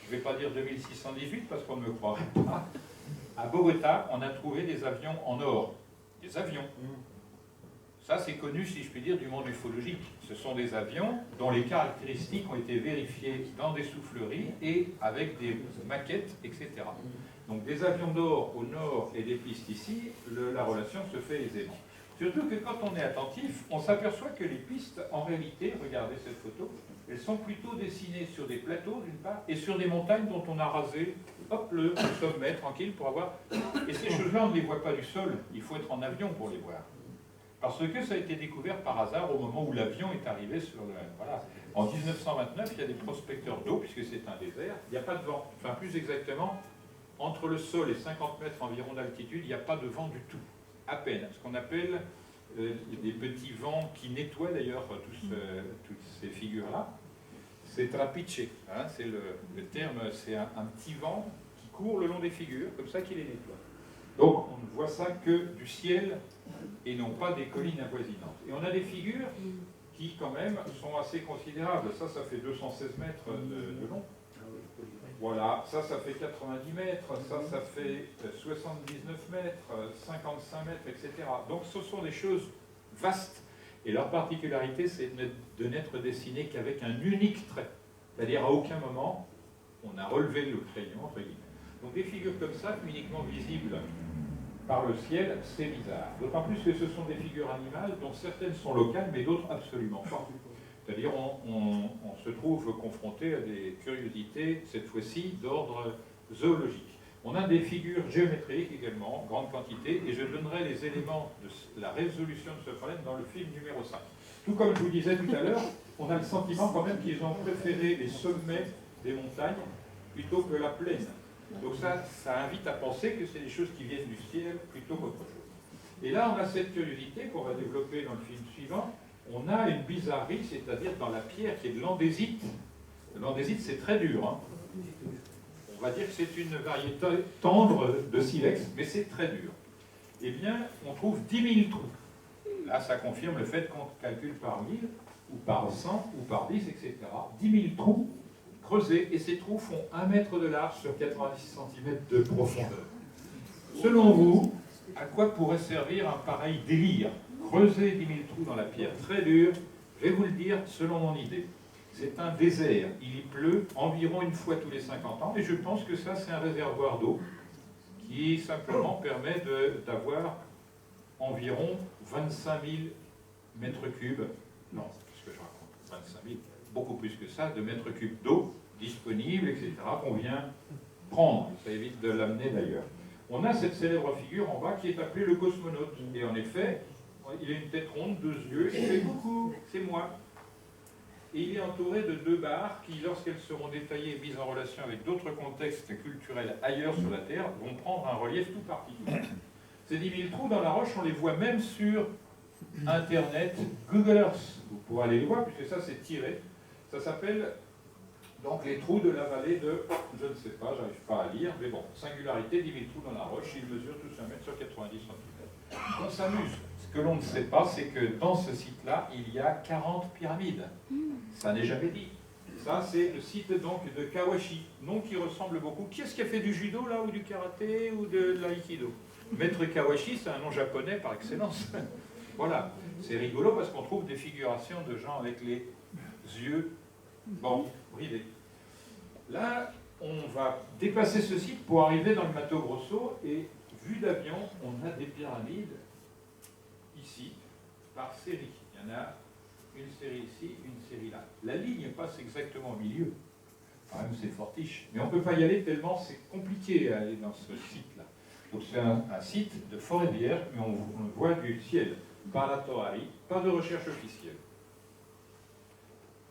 je ne vais pas dire 2618 parce qu'on ne me croirait pas, à Bogota, on a trouvé des avions en or. Des avions. Ça, c'est connu, si je puis dire, du monde ufologique. Ce sont des avions dont les caractéristiques ont été vérifiées dans des souffleries et avec des maquettes, etc. Donc des avions d'or au nord et des pistes ici, la relation se fait aisément. Surtout que quand on est attentif, on s'aperçoit que les pistes, en réalité, regardez cette photo, elles sont plutôt dessinées sur des plateaux d'une part et sur des montagnes dont on a rasé hop, le sommet tranquille pour avoir... Et ces choses-là, on ne les voit pas du sol, il faut être en avion pour les voir. Parce que ça a été découvert par hasard au moment où l'avion est arrivé sur le... Voilà. En 1929, il y a des prospecteurs d'eau, puisque c'est un désert, il n'y a pas de vent. Enfin, plus exactement, entre le sol et 50 mètres environ d'altitude, il n'y a pas de vent du tout. À peine. Ce qu'on appelle des petits vents qui nettoient d'ailleurs toutes ces figures-là. C'est trapiche, hein, c'est le terme, c'est un petit vent qui court le long des figures, comme ça qu'il les nettoie. Donc on ne voit ça que du ciel et non pas des collines avoisinantes. Et on a des figures qui quand même sont assez considérables. Ça fait 216 mètres de long. Voilà, ça fait 90 mètres, ça fait 79 mètres, 55 mètres, etc. Donc ce sont des choses vastes. Et leur particularité, c'est de n'être dessinées qu'avec un unique trait. C'est-à-dire à aucun moment, on a relevé le crayon, entre guillemets. Donc des figures comme ça, uniquement visibles par le ciel, c'est bizarre. D'autant plus que ce sont des figures animales dont certaines sont locales, mais d'autres absolument pas. C'est-à-dire on se trouve confronté à des curiosités, cette fois-ci, d'ordre zoologique. On a des figures géométriques également, grande quantité, et je donnerai les éléments de la résolution de ce problème dans le film numéro 5. Tout comme je vous disais tout à l'heure, on a le sentiment quand même qu'ils ont préféré les sommets des montagnes plutôt que la plaine. Donc ça invite à penser que c'est des choses qui viennent du ciel plutôt qu'autre chose. Et là, on a cette curiosité qu'on va développer dans le film suivant. On a une bizarrerie, c'est-à-dire dans la pierre qui est de l'andésite. L'andésite, c'est très dur. Hein. On va dire que c'est une variété tendre de silex, mais c'est très dur. Eh bien, on trouve 10 000 trous. Là, ça confirme le fait qu'on calcule par 1000, ou par 100, ou par 10, etc. 10 000 trous creusés, et ces trous font 1 mètre de large sur 90 cm de profondeur. Selon vous, à quoi pourrait servir un pareil délire? Creuser 10 000 trous dans la pierre très dure, je vais vous le dire selon mon idée. C'est un désert, il y pleut environ une fois tous les 50 ans, et je pense que ça c'est un réservoir d'eau qui simplement permet d'avoir environ 25 000 mètres cubes, non, ce que je raconte, 25 000, beaucoup plus que ça, de mètres cubes d'eau disponibles, etc., qu'on vient prendre, ça évite de l'amener d'ailleurs. On a cette célèbre figure en bas qui est appelée le cosmonaute, et en effet, il a une tête ronde, 2 yeux, il fait coucou, c'est moi. Et il est entouré de 2 barres qui, lorsqu'elles seront détaillées et mises en relation avec d'autres contextes culturels ailleurs sur la Terre, vont prendre un relief tout particulier. Ces 10 000 trous dans la roche, on les voit même sur Internet, Google Earth. Vous pourrez aller les voir, puisque ça c'est tiré. Ça s'appelle donc les trous de la vallée de, je ne sais pas, j'arrive pas à lire, mais bon, singularité, 10 000 trous dans la roche, ils mesurent tous 1 mètre sur 90 cm. On s'amuse. Ce que l'on ne sait pas, c'est que dans ce site-là, il y a 40 pyramides. Ça n'est jamais dit. Ça, c'est le site donc de Kawashi, nom qui ressemble beaucoup. Qui est-ce qui a fait du judo là, ou du karaté, ou de l'aïkido? Maître Kawashi, c'est un nom japonais par excellence. Voilà, c'est rigolo parce qu'on trouve des figurations de gens avec les yeux, bon, rivés. Là, on va dépasser ce site pour arriver dans le Mato Grosso, et vue d'avion, on a des pyramides ici, par série. Il y en a une série ici, une série là. La ligne passe exactement au milieu. Quand même, c'est fortiche. Mais on ne peut pas y aller tellement c'est compliqué à aller dans ce site-là. Donc c'est un site de forêt vierge, mais on voit du ciel. Par la Toari, pas de recherche officielle.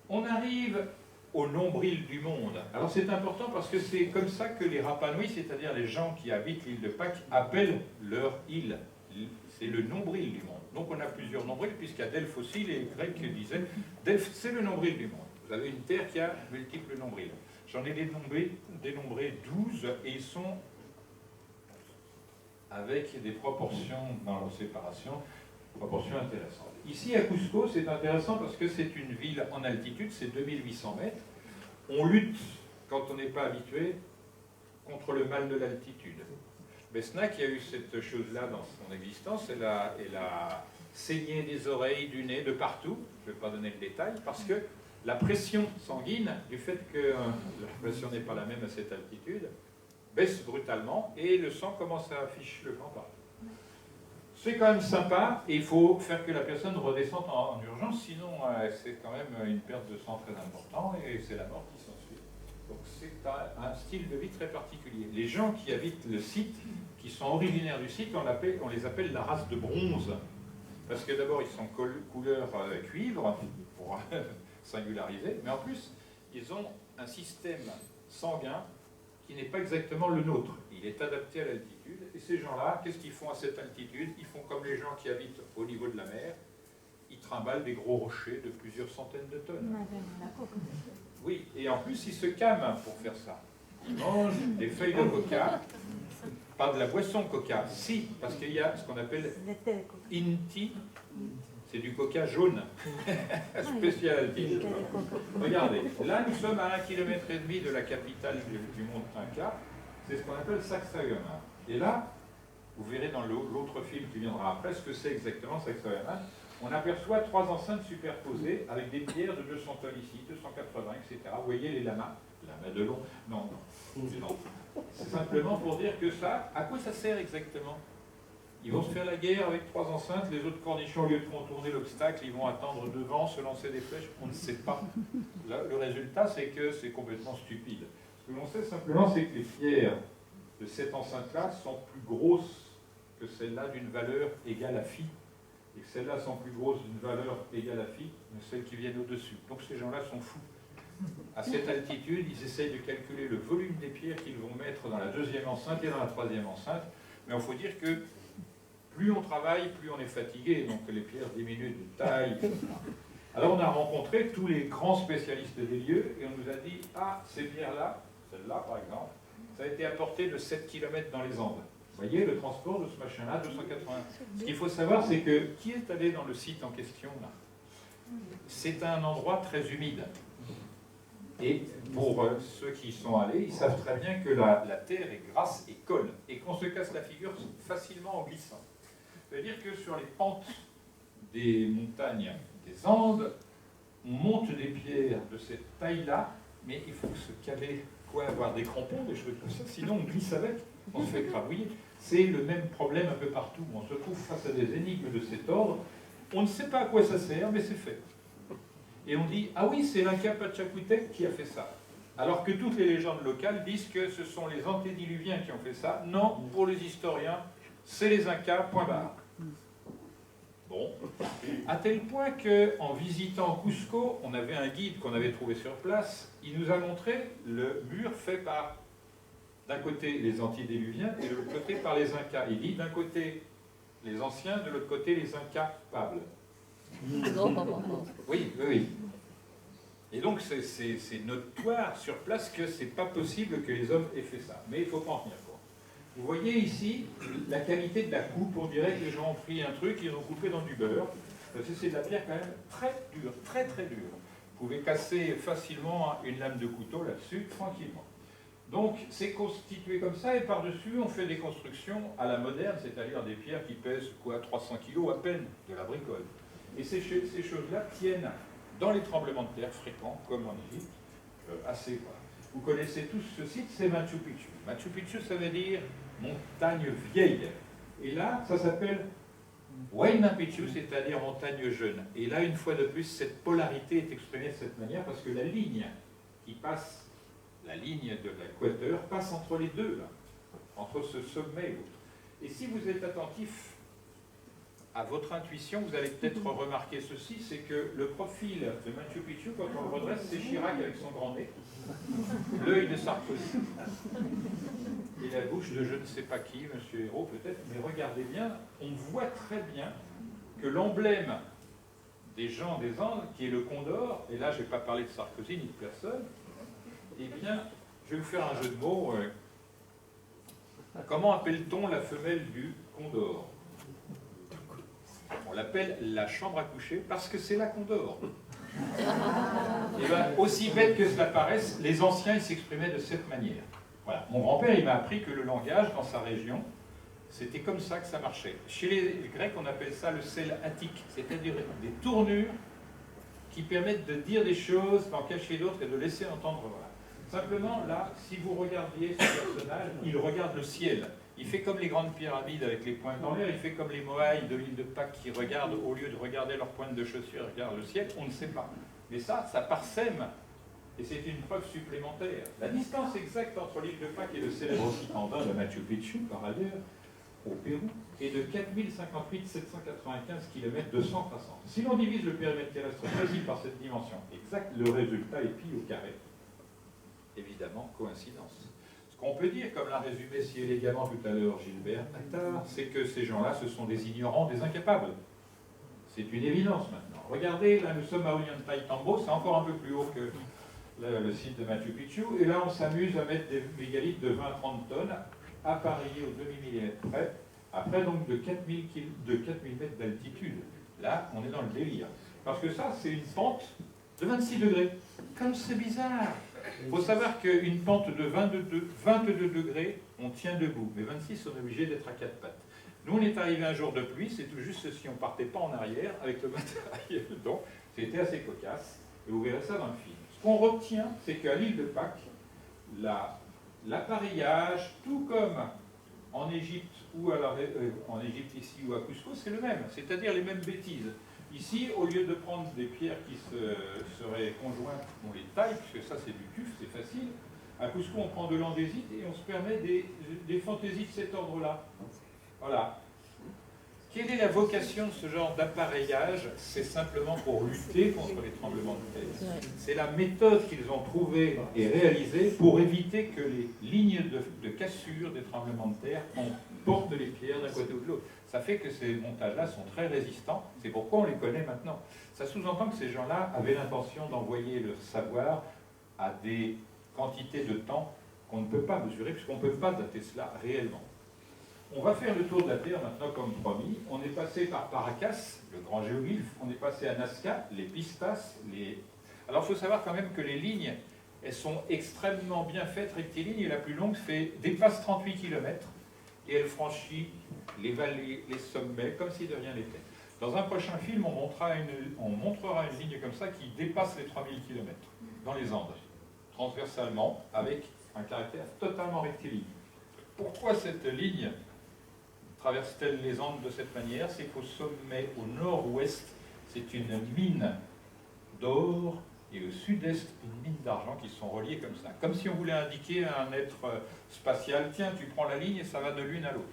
On arrive au nombril du monde. Alors c'est important parce que c'est comme ça que les Rapa Nui, c'est-à-dire les gens qui habitent l'île de Pâques, appellent leur île. C'est le nombril du monde. Donc on a plusieurs nombrils, puisqu'à Delphes aussi, les Grecs disaient Delphes, c'est le nombril du monde. Vous avez une terre qui a multiples nombrils. J'en ai dénombré 12, et ils sont avec des proportions dans leur séparation, proportions intéressantes. Ici à Cusco, c'est intéressant parce que c'est une ville en altitude, c'est 2800 mètres. On lutte, quand on n'est pas habitué, contre le mal de l'altitude. Besna, qui a eu cette chose-là dans son existence, elle a saigné des oreilles, du nez, de partout, je ne vais pas donner le détail, parce que la pression sanguine, du fait que la pression n'est pas la même à cette altitude, baisse brutalement et le sang commence à afficher le camp partout. C'est quand même sympa et il faut faire que la personne redescende en urgence, sinon c'est quand même une perte de sang très importante et c'est la mort qui s'ensuit. Donc c'est un style de vie très particulier. Les gens qui habitent le site, qui sont originaires du site, on les appelle la race de bronze. Parce que d'abord ils sont couleur cuivre, pour singulariser, mais en plus ils ont un système sanguin qui n'est pas exactement le nôtre. Il est adapté à l'altitude. Et ces gens-là, qu'est-ce qu'ils font à cette altitude? Ils font comme les gens qui habitent au niveau de la mer. Ils trimballent des gros rochers de plusieurs centaines de tonnes. Oui, et en plus, ils se cament pour faire ça. Ils mangent des feuilles de coca, pas de la boisson coca, si, parce qu'il y a ce qu'on appelle Inti, c'est du coca jaune, spécial altitude. Regardez, là nous sommes à 1,5 km de la capitale du mont Tinca, c'est ce qu'on appelle Sacsayhuaman. Et là, vous verrez dans l'autre film qui viendra après ce que c'est exactement Sacsayhuaman. On aperçoit 3 enceintes superposées avec des pierres de 200 tonnes ici, 280, etc. Vous voyez les lamas de long. Non, non. C'est simplement pour dire que ça, à quoi ça sert exactement? Ils vont se faire la guerre avec 3 enceintes, les autres cornichons, au lieu de contourner l'obstacle, ils vont attendre devant, se lancer des flèches, on ne sait pas. Là, le résultat, c'est que c'est complètement stupide. Ce que l'on sait simplement, c'est que les pierres de cette enceinte-là sont plus grosses que celles-là d'une valeur égale à phi, et que celles-là sont plus grosses d'une valeur égale à phi que celles qui viennent au-dessus. Donc ces gens-là sont fous. À cette altitude, ils essayent de calculer le volume des pierres qu'ils vont mettre dans la 2e enceinte et dans la 3e enceinte, mais il faut dire que plus on travaille, plus on est fatigué, donc les pierres diminuent de taille, etc. Alors on a rencontré tous les grands spécialistes des lieux et on nous a dit « Ah, ces pierres-là, celle-là par exemple, ça a été apporté de 7 km dans les Andes. » Vous voyez le transport de ce machin-là, 280. Ce qu'il faut savoir, c'est que qui est allé dans le site en question là? C'est un endroit très humide. Et pour ceux qui y sont allés, ils savent très bien que la terre est grasse et colle, et qu'on se casse la figure facilement en glissant. C'est-à-dire que sur les pentes des montagnes des Andes, on monte des pierres de cette taille-là, mais il faut se caler, avoir des crampons, des choses comme ça, sinon on glisse avec, on se fait écrabouiller. C'est le même problème un peu partout. On se trouve face à des énigmes de cet ordre, on ne sait pas à quoi ça sert, mais c'est fait. Et on dit, ah oui, c'est l'Inca Pachacutec qui a fait ça. Alors que toutes les légendes locales disent que ce sont les antédiluviens qui ont fait ça. Non, pour les historiens, c'est les Incas, point barre. Bon, à tel point qu'en visitant Cusco, on avait un guide qu'on avait trouvé sur place, il nous a montré le mur fait par, d'un côté, les antédiluviens et de l'autre côté par les Incas. Il dit d'un côté les anciens, de l'autre côté les incapables. Oui, oui, oui. Et donc c'est notoire sur place que c'est pas possible que les hommes aient fait ça. Mais il ne faut pas en tenir compte. Vous voyez ici la qualité de la coupe. On dirait que les gens ont pris un truc, ils ont coupé dans du beurre. Parce que c'est de la pierre quand même très dure, très très dure. Vous pouvez casser facilement une lame de couteau là-dessus, tranquillement. Donc c'est constitué comme ça, et par-dessus on fait des constructions à la moderne, c'est-à-dire des pierres qui pèsent quoi, 300 kg à peine, de la bricole. Et ces choses-là tiennent dans les tremblements de terre fréquents, comme en Égypte, assez. Voilà. Vous connaissez tous ce site, c'est Machu Picchu. Machu Picchu, ça veut dire montagne vieille. Et là, ça s'appelle Huayna Picchu, c'est-à-dire montagne jeune. Et là, une fois de plus, cette polarité est exprimée de cette manière parce que la ligne qui passe, la ligne de l'équateur, passe entre les deux, là, entre ce sommet et l'autre. Et si vous êtes attentif à votre intuition, vous allez peut-être remarquer ceci, c'est que le profil de Machu Picchu, quand on le redresse, c'est Chirac avec son grand nez, l'œil de Sarkozy, et la bouche de je ne sais pas qui, Monsieur Hérault peut-être, mais regardez bien, on voit très bien que l'emblème des gens des Andes, qui est le condor, et là je ne vais pas parler de Sarkozy ni de personne, eh bien, je vais vous faire un jeu de mots. Comment appelle-t-on la femelle du condor ? On l'appelle la chambre à coucher parce que c'est là qu'on dort. Et bien, aussi bête que cela paraisse, les anciens ils s'exprimaient de cette manière. Voilà. Mon grand-père il m'a appris que le langage dans sa région, c'était comme ça que ça marchait. Chez les Grecs, on appelle ça le sel attique, c'est-à-dire des tournures qui permettent de dire des choses, d'en cacher d'autres et de laisser entendre. Voilà. Simplement, là, si vous regardiez ce personnage, il regarde le ciel. Il fait comme les grandes pyramides avec les pointes dans l'air, il fait comme les Moaïs de l'île de Pâques qui regardent, au lieu de regarder leurs pointes de chaussures, ils regardent le ciel, on ne sait pas. Mais ça parsème, et c'est une preuve supplémentaire. La distance exacte entre l'île de Pâques et le célèbre site andin de Machu Picchu, par ailleurs, au Pérou, est de 4058 795 km de centre à centre. Si l'on divise le périmètre terrestre choisi par cette dimension exacte, le résultat est pi au carré. Évidemment, coïncidence. Ce qu'on peut dire, comme l'a résumé si élégamment tout à l'heure Gilbert Attard, c'est que ces gens-là, ce sont des ignorants, des incapables. C'est une évidence maintenant. Regardez, là nous sommes à Ollantaytambo, c'est encore un peu plus haut que le site de Machu Picchu, et là on s'amuse à mettre des mégalithes de 20-30 tonnes, appareillés au demi-millimètre près, après donc de 4000 mètres d'altitude. Là, on est dans le délire. Parce que ça, c'est une pente de 26 degrés. Comme c'est bizarre! Il faut savoir qu'une pente de 22 degrés, on tient debout. Mais 26, on est obligé d'être à quatre pattes. Nous, on est arrivé un jour de pluie, c'est tout juste si on ne partait pas en arrière avec le matériel. Donc, c'était assez cocasse. Et vous verrez ça dans le film. Ce qu'on retient, c'est qu'à l'île de Pâques, l'appareillage, tout comme en Égypte ou en Égypte ici ou à Cusco, c'est le même. C'est-à-dire les mêmes bêtises. Ici, au lieu de prendre des pierres qui seraient conjointes, on les taille, puisque ça c'est du tuf, c'est facile. À Cusco, on prend de l'andésite et on se permet des fantaisies de cet ordre-là. Voilà. Quelle est la vocation de ce genre d'appareillage? C'est simplement pour lutter contre les tremblements de terre. C'est la méthode qu'ils ont trouvée et réalisée pour éviter que les lignes de cassure des tremblements de terre portent les pierres d'un côté ou de l'autre. Ça fait que ces montages-là sont très résistants. C'est pourquoi on les connaît maintenant. Ça sous-entend que ces gens-là avaient l'intention d'envoyer leur savoir à des quantités de temps qu'on ne peut pas mesurer, puisqu'on ne peut pas dater cela réellement. On va faire le tour de la Terre maintenant comme promis. On est passé par Paracas, le grand géoglyphe, on est passé à Nazca, les pistas, Alors il faut savoir quand même que les lignes, elles sont extrêmement bien faites, rectilignes, et la plus longue dépasse 38 km, et elle franchit les vallées, les sommets, comme si de rien n'était. Dans un prochain film, on montrera une ligne comme ça qui dépasse les 3000 km, dans les Andes, transversalement, avec un caractère totalement rectiligne. Pourquoi cette ligne traverse-t-elle les Andes de cette manière? C'est qu'au sommet, au nord-ouest, c'est une mine d'or, et au sud-est, une mine d'argent qui sont reliées comme ça. Comme si on voulait indiquer à un être spatial, tiens, tu prends la ligne et ça va de l'une à l'autre.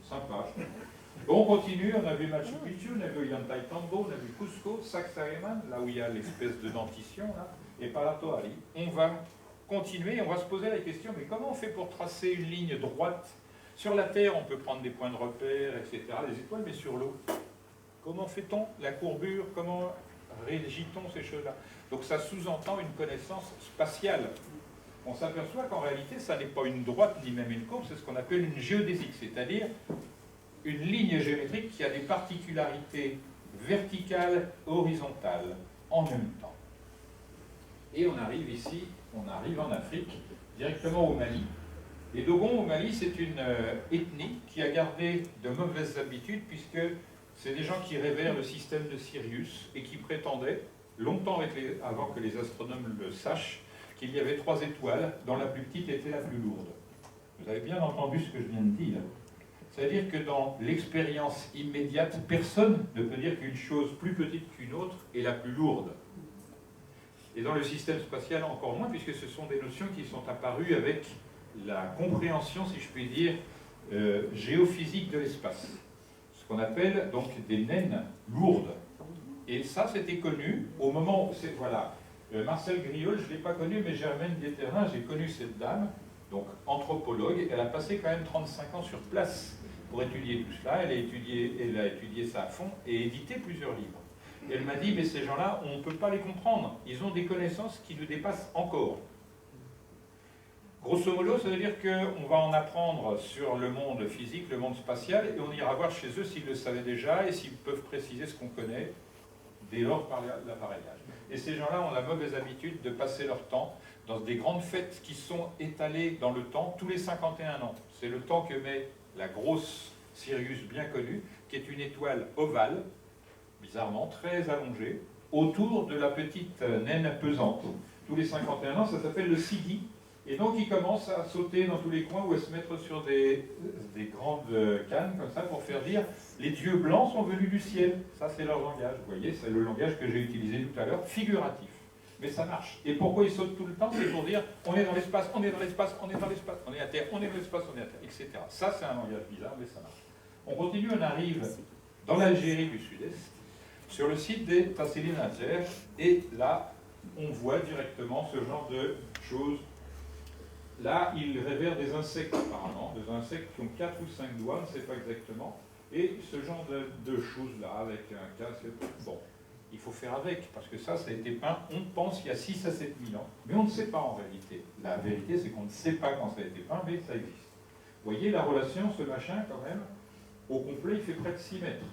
Sympa. Bon, on continue, on a vu Machu Picchu, on a vu Ollantaytambo, on a vu Cusco, Sacsayhuaman, là où il y a l'espèce de dentition, là, et Paratoari. On va continuer, on va se poser la question, mais comment on fait pour tracer une ligne droite? Sur la Terre, on peut prendre des points de repère, etc., les étoiles, mais sur l'eau, comment fait-on la courbure? Comment régit-on ces choses-là? Donc ça sous-entend une connaissance spatiale. On s'aperçoit qu'en réalité, ça n'est pas une droite ni même une courbe, c'est ce qu'on appelle une géodésique, c'est-à-dire une ligne géométrique qui a des particularités verticales, horizontales, en même temps. Et on arrive ici, on arrive en Afrique, directement au Mali. Les Dogons au Mali, c'est une ethnie qui a gardé de mauvaises habitudes, puisque c'est des gens qui révèrent le système de Sirius et qui prétendaient, longtemps avant que les astronomes le sachent, qu'il y avait 3 étoiles, dont la plus petite était la plus lourde. Vous avez bien entendu ce que je viens de dire. C'est-à-dire que dans l'expérience immédiate, personne ne peut dire qu'une chose plus petite qu'une autre est la plus lourde. Et dans le système spatial, encore moins, puisque ce sont des notions qui sont apparues avec la compréhension, si je puis dire, géophysique de l'espace. Ce qu'on appelle donc des naines lourdes. Et ça, c'était connu au moment où voilà. Marcel Griol, je ne l'ai pas connu, mais Germaine Dieterlin, j'ai connu cette dame, donc anthropologue. Elle a passé quand même 35 ans sur place pour étudier tout cela. Elle a étudié ça à fond et édité plusieurs livres. Et elle m'a dit, mais ces gens-là, on ne peut pas les comprendre. Ils ont des connaissances qui nous dépassent encore. Grosso modo, ça veut dire qu'on va en apprendre sur le monde physique, le monde spatial, et on ira voir chez eux s'ils le savaient déjà et s'ils peuvent préciser ce qu'on connaît dès lors par l'appareillage. Et ces gens-là ont la mauvaise habitude de passer leur temps dans des grandes fêtes qui sont étalées dans le temps tous les 51 ans. C'est le temps que met la grosse Sirius bien connue, qui est une étoile ovale, bizarrement très allongée, autour de la petite naine pesante. tous les 51 ans, ça s'appelle le Sidi. Et donc il commence à sauter dans tous les coins ou à se mettre sur des grandes cannes comme ça pour faire dire les dieux blancs sont venus du ciel. Ça c'est leur langage, vous voyez, c'est le langage que j'ai utilisé tout à l'heure, figuratif. Mais ça marche. Et pourquoi ils sautent tout le temps? C'est pour dire on est dans l'espace, on est dans l'espace, on est dans l'espace, on est à terre, on est dans l'espace, on est à terre, etc. Ça c'est un langage bizarre, mais ça marche. On continue, on arrive dans l'Algérie du Sud-Est, sur le site des Tassili Nasser, et là on voit directement ce genre de choses. Là, il révère des insectes apparemment, des insectes qui ont 4 ou 5 doigts, on ne sait pas exactement, et ce genre de choses-là, avec un casque, bon, il faut faire avec, parce que ça a été peint, on pense, il y a 6 à 7 000 ans, mais on ne sait pas en réalité. La vérité, c'est qu'on ne sait pas quand ça a été peint, mais ça existe. Vous voyez la relation, ce machin, quand même, au complet, il fait près de 6 mètres.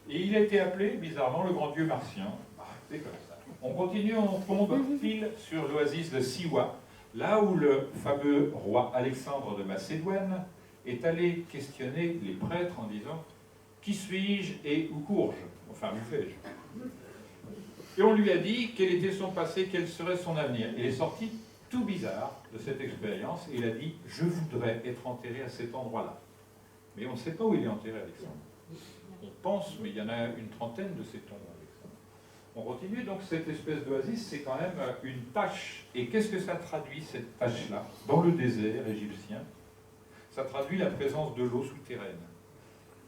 Et il a été appelé, bizarrement, le grand dieu martien. Ah, c'est comme ça. On continue, on tombe pile sur l'oasis de Siwa, là où le fameux roi Alexandre de Macédoine est allé questionner les prêtres en disant « Qui suis-je et où cours-je » Enfin, où fais-je? Et on lui a dit quel était son passé, quel serait son avenir. Il est sorti tout bizarre de cette expérience et il a dit « Je voudrais être enterré à cet endroit-là ». Mais on ne sait pas où il est enterré, Alexandre. On pense, mais il y en a une trentaine de ces tombes. On continue, donc cette espèce d'oasis, c'est quand même une tâche. Et qu'est-ce que ça traduit, cette tâche-là? Dans le désert égyptien, ça traduit la présence de l'eau souterraine.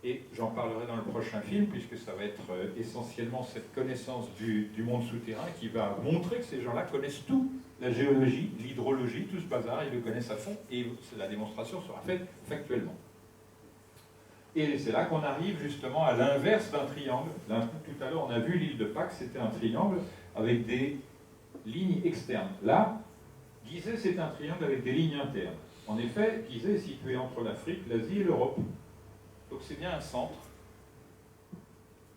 Et j'en parlerai dans le prochain film, puisque ça va être essentiellement cette connaissance du monde souterrain qui va montrer que ces gens-là connaissent tout. La géologie, l'hydrologie, tout ce bazar, ils le connaissent à fond, et la démonstration sera faite factuellement. Et c'est là qu'on arrive justement à l'inverse d'un triangle. Tout à l'heure, on a vu l'île de Pâques, c'était un triangle avec des lignes externes. Là, Gizeh, c'est un triangle avec des lignes internes. En effet, Gizeh est situé entre l'Afrique, l'Asie et l'Europe. Donc c'est bien un centre.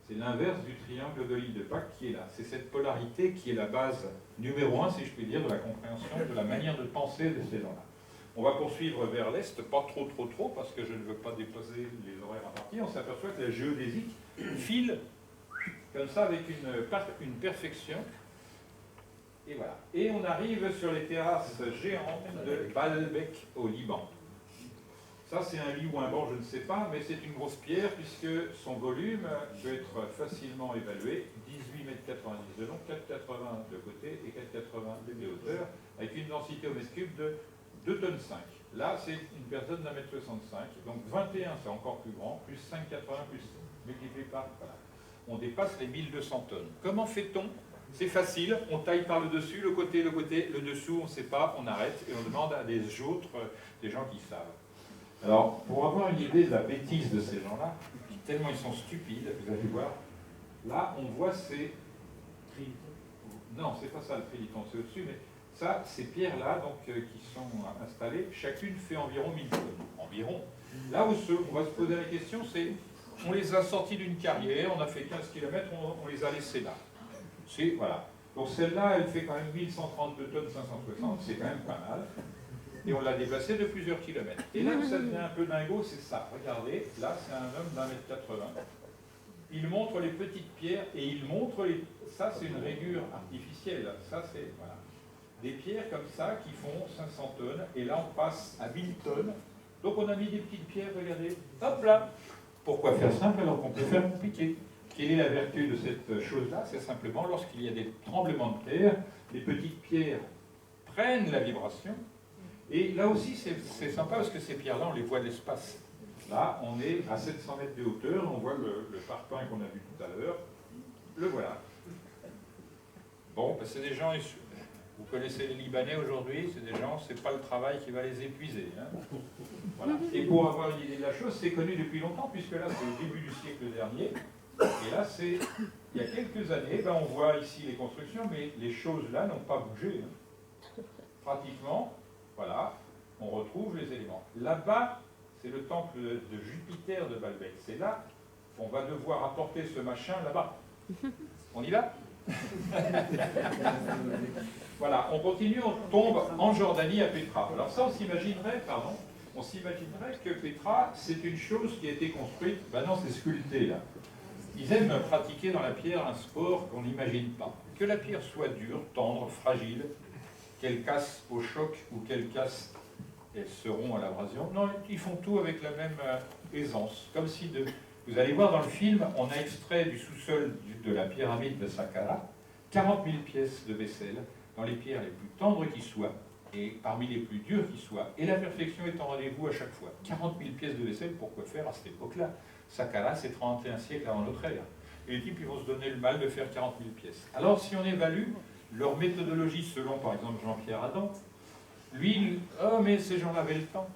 C'est l'inverse du triangle de l'île de Pâques qui est là. C'est cette polarité qui est la base numéro 1, si je puis dire, de la compréhension, de la manière de penser de ces gens-là. On va poursuivre vers l'est, pas trop, parce que je ne veux pas dépasser les horaires impartis. On s'aperçoit que la géodésique file comme ça avec une perfection. Et voilà. Et on arrive sur les terrasses géantes de Baalbek au Liban. Ça, c'est un lit ou un banc, je ne sais pas, mais c'est une grosse pierre puisque son volume peut être facilement évalué. 18,90 m de long, 4,80 de côté et 4,80 de hauteur, avec une densité au mètre cube de 2,5 tonnes. Là, c'est une personne d'1,65 m. Donc 21, c'est encore plus grand, plus 5,80, plus multiplié par... Voilà. On dépasse les 1200 tonnes. Comment fait-on? C'est facile, on taille par le dessus, le côté, le dessous, on ne sait pas, on arrête et on demande à des autres, des gens qui savent. Alors, pour avoir une idée de la bêtise de ces gens-là, tellement ils sont stupides, vous allez voir, là, on voit ces... Non, c'est pas ça le triton, c'est au-dessus, mais... Ça, ces pierres-là qui sont installées, chacune fait environ 1000 tonnes. Environ. Là où on va se poser la question, c'est on les a sortis d'une carrière, on a fait 15 km, on les a laissés là. Voilà. Donc celle-là, elle fait quand même 1132 tonnes 560, c'est quand même pas mal. Et on l'a déplacée de plusieurs kilomètres. Et là où ça devient un peu dingo, c'est ça. Regardez, là c'est un homme d'1,80 m. Il montre les petites pierres et il montre les... Ça, c'est une rayure artificielle. Ça, c'est... Voilà. Des pierres comme ça qui font 500 tonnes, et là on passe à 1000 tonnes. Donc on a mis des petites pierres, regardez, hop là. Pourquoi faire simple alors qu'on peut faire compliqué? Quelle est la vertu de cette chose-là? C'est simplement lorsqu'il y a des tremblements de terre, les petites pierres prennent la vibration, et là aussi c'est sympa parce que ces pierres-là, on les voit de l'espace. Là, on est à 700 mètres de hauteur, on voit le parpaing qu'on a vu tout à l'heure, le voilà. Bon, ben c'est des gens... Vous connaissez les Libanais aujourd'hui, c'est des gens, c'est pas le travail qui va les épuiser. Hein. Voilà. Et pour avoir une idée de la chose, c'est connu depuis longtemps, puisque là, c'est au début du siècle dernier. Et là, c'est il y a quelques années, on voit ici les constructions, mais les choses là n'ont pas bougé. Hein. Pratiquement, voilà, on retrouve les éléments. Là-bas, c'est le temple de Jupiter de Baalbek. C'est là qu'on va devoir apporter ce machin là-bas. On y va? Voilà, on continue, on tombe en Jordanie à Pétra. Alors ça, on s'imaginerait que Pétra, c'est une chose qui a été construite, ben non, c'est sculpté là. Ils aiment pratiquer dans la pierre un sport qu'on n'imagine pas. que la pierre soit dure, tendre, fragile, qu'elle casse au choc ou qu'elle casse, elles seront à l'abrasion. Non, ils font tout avec la même aisance. Comme si, vous allez voir dans le film, on a extrait du sous-sol de la pyramide de Saqqara 40 000 pièces de vaisselle, dans les pierres les plus tendres qui soient, et parmi les plus dures qui soient, et la perfection est en rendez-vous à chaque fois. 40 000 pièces de vaisselle, pourquoi faire à cette époque-là? Saqqara, c'est 31 siècles avant notre ère. Et les types, ils vont se donner le mal de faire 40 000 pièces. Alors, si on évalue leur méthodologie selon, par exemple, Jean-Pierre Adam, lui, oh, mais ces gens-là avaient le temps.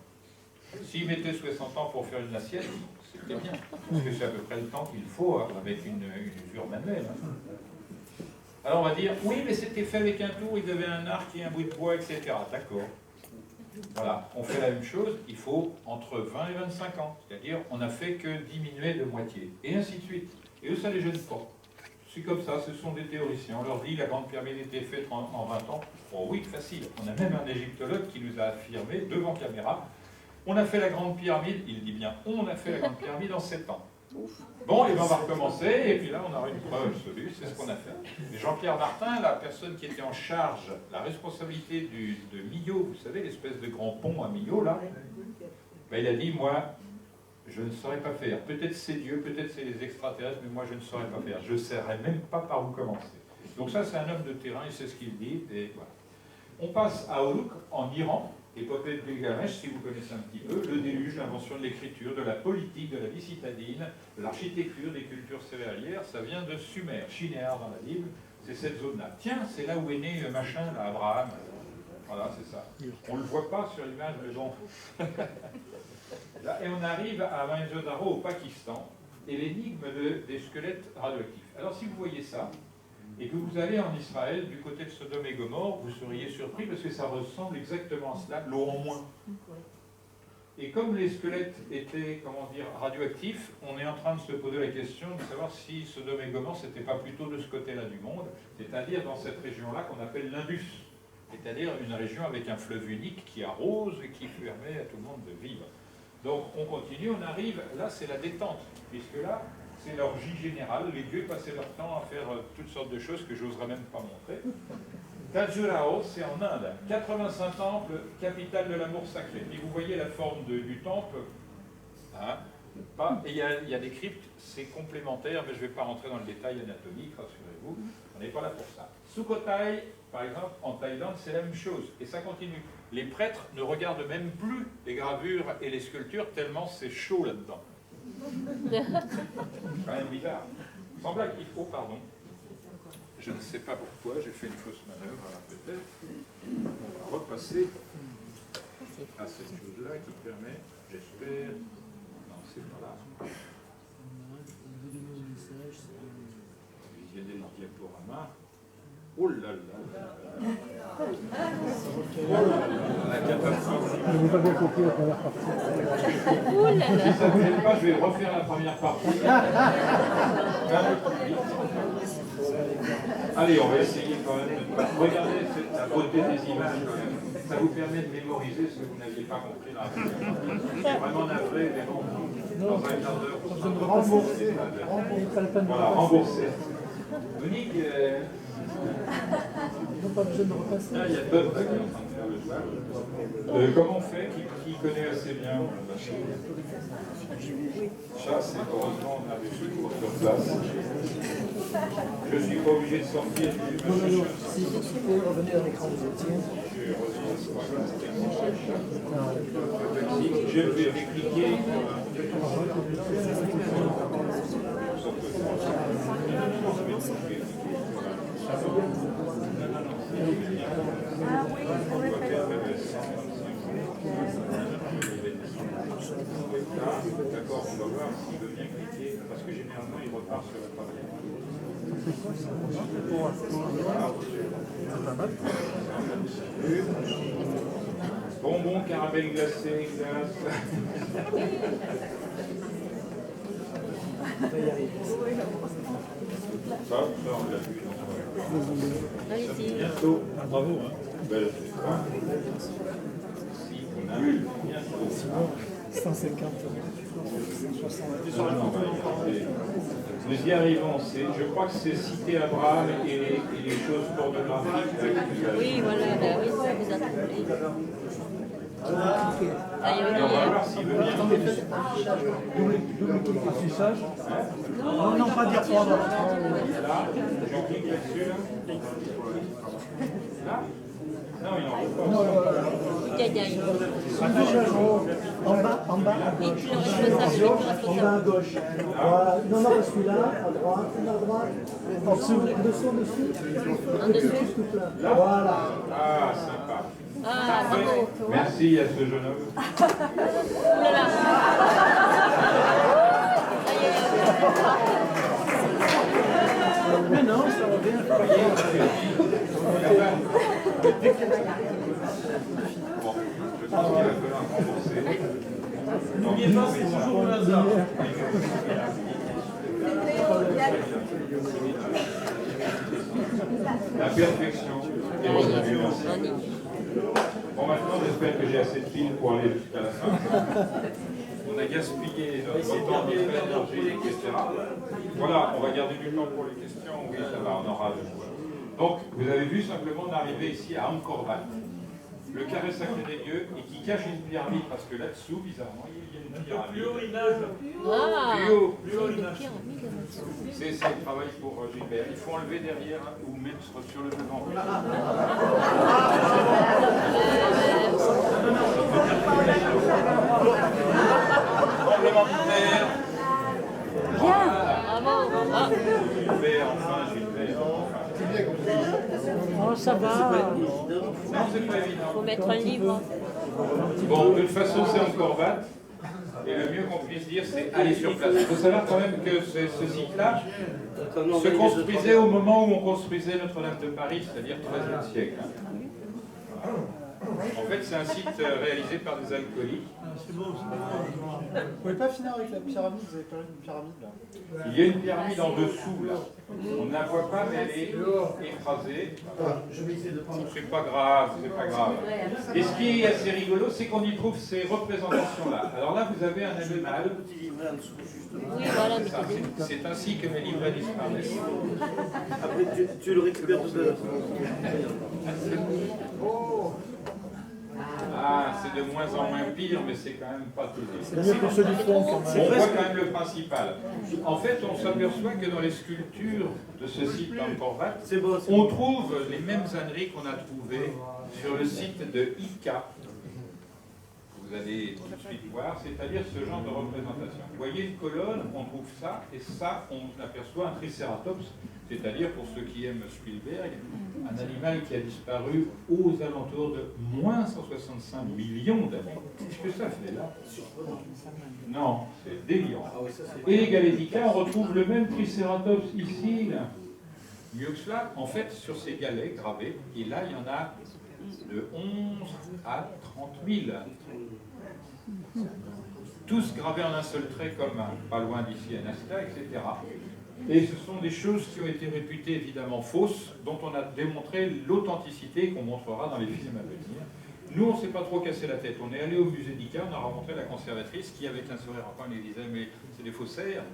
S'ils mettaient 60 ans pour faire une assiette, c'était bien. Parce que c'est à peu près le temps qu'il faut avec une usure manuelle. Alors, on va dire, oui, mais c'était fait avec un tour, ils avaient un arc et un bout de bois, etc. D'accord. Voilà, on fait la même chose, il faut entre 20 et 25 ans. C'est-à-dire, on n'a fait que diminuer de moitié. Et ainsi de suite. Et eux, ça ne les gêne pas. C'est comme ça, ce sont des théoriciens. On leur dit la grande pyramide était faite en 20 ans. Oh oui, facile. On a même un égyptologue qui nous a affirmé, devant caméra, on a fait la grande pyramide, il dit bien, on a fait la grande pyramide en 7 ans. Bon, et bien on va recommencer, et puis là on aura une preuve absolue, c'est ce qu'on a fait. Et Jean-Pierre Martin, la personne qui était en charge, la responsabilité de Millau, vous savez, l'espèce de grand pont à Millau, là, ben, il a dit, moi, je ne saurais pas faire. Peut-être c'est Dieu, peut-être c'est les extraterrestres, mais moi je ne saurais pas faire. Je ne saurais même pas par où commencer. Donc ça, c'est un homme de terrain, il sait ce qu'il dit, et voilà. On passe à Uruk, en Iran, épopée de Gilgamesh, si vous connaissez un petit peu, le déluge, l'invention de l'écriture, de la politique, de la vie citadine, de l'architecture, des cultures céréalières, ça vient de Sumer, Shinéar dans la Bible, c'est cette zone-là. Tiens, c'est là où est né machin, là, Abraham. Voilà, c'est ça. On ne le voit pas sur l'image, mais bon. Là, et on arrive à Mohenjo-Daro, au Pakistan, et l'énigme des squelettes radioactifs. Alors, si vous voyez ça, et que vous allez en Israël, du côté de Sodome et Gomorre, vous seriez surpris parce que ça ressemble exactement à cela, l'eau en moins. Et comme les squelettes étaient, comment dire, radioactifs, on est en train de se poser la question de savoir si Sodome et Gomorre, c'était pas plutôt de ce côté-là du monde, c'est-à-dire dans cette région-là qu'on appelle l'Indus, c'est-à-dire une région avec un fleuve unique qui arrose et qui permet à tout le monde de vivre. Donc on continue, on arrive, là c'est la détente, puisque là, c'est l'orgie générale, les dieux passaient leur temps à faire toutes sortes de choses que j'oserais même pas montrer. Khajuraho, c'est en Inde, 85 temples, capitale de l'amour sacré. Et vous voyez la forme du temple, hein, et il y a des cryptes, c'est complémentaire, mais je ne vais pas rentrer dans le détail anatomique, rassurez-vous, on n'est pas là pour ça. Sukhothai, par exemple, en Thaïlande, c'est la même chose, et ça continue. Les prêtres ne regardent même plus les gravures et les sculptures, tellement c'est chaud là-dedans. C'est quand même bizarre. Sans blague, oh pardon. Je ne sais pas pourquoi, j'ai fait une fausse manœuvre, alors peut-être. On va repasser à cette chose-là qui permet, j'espère. Non, c'est pas là. Visionner le diaporama. Oh là là. La catastrophe. Je n'ai pas bien compris la première partie. Si ça ne plaît pas, je vais refaire la première partie. Allez, on va essayer quand même de pas. Regardez la beauté des images quand même. Ça vous permet de mémoriser ce que vous n'aviez pas compris dans la première partie. Je suis vraiment navré, mais bon, dans un quart d'heure. Rembourser. Voilà, rembourser. Monique, Ils n'ont pas besoin de repasser. il y a d'autres qui sont en train de faire le choix. Comment on fait? Qui connaît assez bien ça, c'est heureusement on a des secours sur place. Je ne suis pas obligé de sortir. Non. Si vous pouvez revenir à l'écran, vous étiez. Je vais cliquer. D'accord, on va voir s'il veut bien cliquer, parce que généralement il repart sur la première. Bonbon, caramel glacé, glace. Ça, on l'a vu. Bientôt. Bravo. Hein. Belle. Si, on a vu. Bientôt. 150, 160. Nous y arrivons. Je crois que c'est citer Abraham et les choses pornographiques. Oui, voilà, ben oui, ça vous a troublé. Et on va voir s'il veut bien. Double affichage. Non, non, pas dire quoi. Là, j'en clique là-dessus. Là. Non, il n'en veut pas. Affichage en bas, en bas. Oui, tu le responsable, En bas à gauche. Voilà. Non, non, celui-là, à droite, à droite. En dessous, en dessous, En dessous. Voilà. Ah, sympa. Ah, Parfait. bravo. Merci à ce jeune homme. Ouh là là. Mais non, ça va bien. Bon, je pense qu'il va falloir rembourser. N'oubliez pas, c'est toujours le hasard. La perfection et l'observation. Bon, maintenant, j'espère que j'ai assez de piles pour aller jusqu'à la fin. On a gaspillé notre temps, notre énergie, etc. Voilà, on va garder du temps pour les questions. Oui, ça va, on aura de quoi. Donc, vous avez vu simplement d'arriver ici à Angkor Wat, le carré sacré des dieux, et qui cache une pyramide, parce que là-dessous, bizarrement, il y a une pyramide. Plus haut il nage, Ah, Plus haut. plus haut il nage. C'est le travail pour Gilbert. Il faut enlever derrière ou mettre sur le devant. Tremblement de terre. Voilà. bravo. Ah, Gilbert, enfin, Gilbert, enfin. oh, ça va. Non, c'est pas évident. Faut mettre un livre. Bon, de toute façon, c'est encore bat. Et le mieux qu'on puisse dire, c'est aller sur place. Il faut savoir quand même que ce site-là se construisait au moment où on construisait Notre-Dame de Paris, c'est-à-dire 13e siècle. En fait, c'est un site réalisé par des alcooliques. C'est bon, c'est bon. Vous pouvez pas finir avec la pyramide, vous avez parlé d'une pyramide là. Il y a une pyramide en dessous, là. On ne la voit pas, mais elle est écrasée. C'est pas grave, c'est pas grave. Et ce qui est assez rigolo, c'est qu'on y trouve ces représentations-là. Alors là, vous avez un animal. Oui, voilà, mais Ça, c'est ainsi que mes livrets disparaissent. Après, tu le récupères tout à l'heure. Ah, c'est de moins en moins pire, mais c'est quand même pas terrible. C'est mieux que ceux du fond quand On même. voit quand même le principal. En fait, on s'aperçoit que dans les sculptures de ce site d'Angkor Wat, C'est bon, c'est on bon. trouve les mêmes âneries qu'on a trouvées sur le site de Ica. Vous allez tout de suite voir, c'est-à-dire ce genre de représentation. Vous voyez une colonne, on trouve ça, et ça, on aperçoit un tricératops, c'est-à-dire, pour ceux qui aiment Spielberg, un animal qui a disparu aux alentours de moins 165 millions d'années. Qu'est-ce que ça fait là? Non, c'est délirant. Et Galédica, on retrouve le même tricératops ici, là. Mieux que cela, en fait, sur ces galets gravés, et là, il y en a de 11 à 30 000. Tous gravés en un seul trait, comme pas loin d'ici à Nazca, etc. Et ce sont des choses qui ont été réputées évidemment fausses, dont on a démontré l'authenticité, qu'on montrera dans les films à venir. Nous, on ne s'est pas trop cassé la tête. On est allé au musée d'Ica, on a rencontré la conservatrice qui, avec un sourire en coin, lui disait « mais c'est des faussaires ».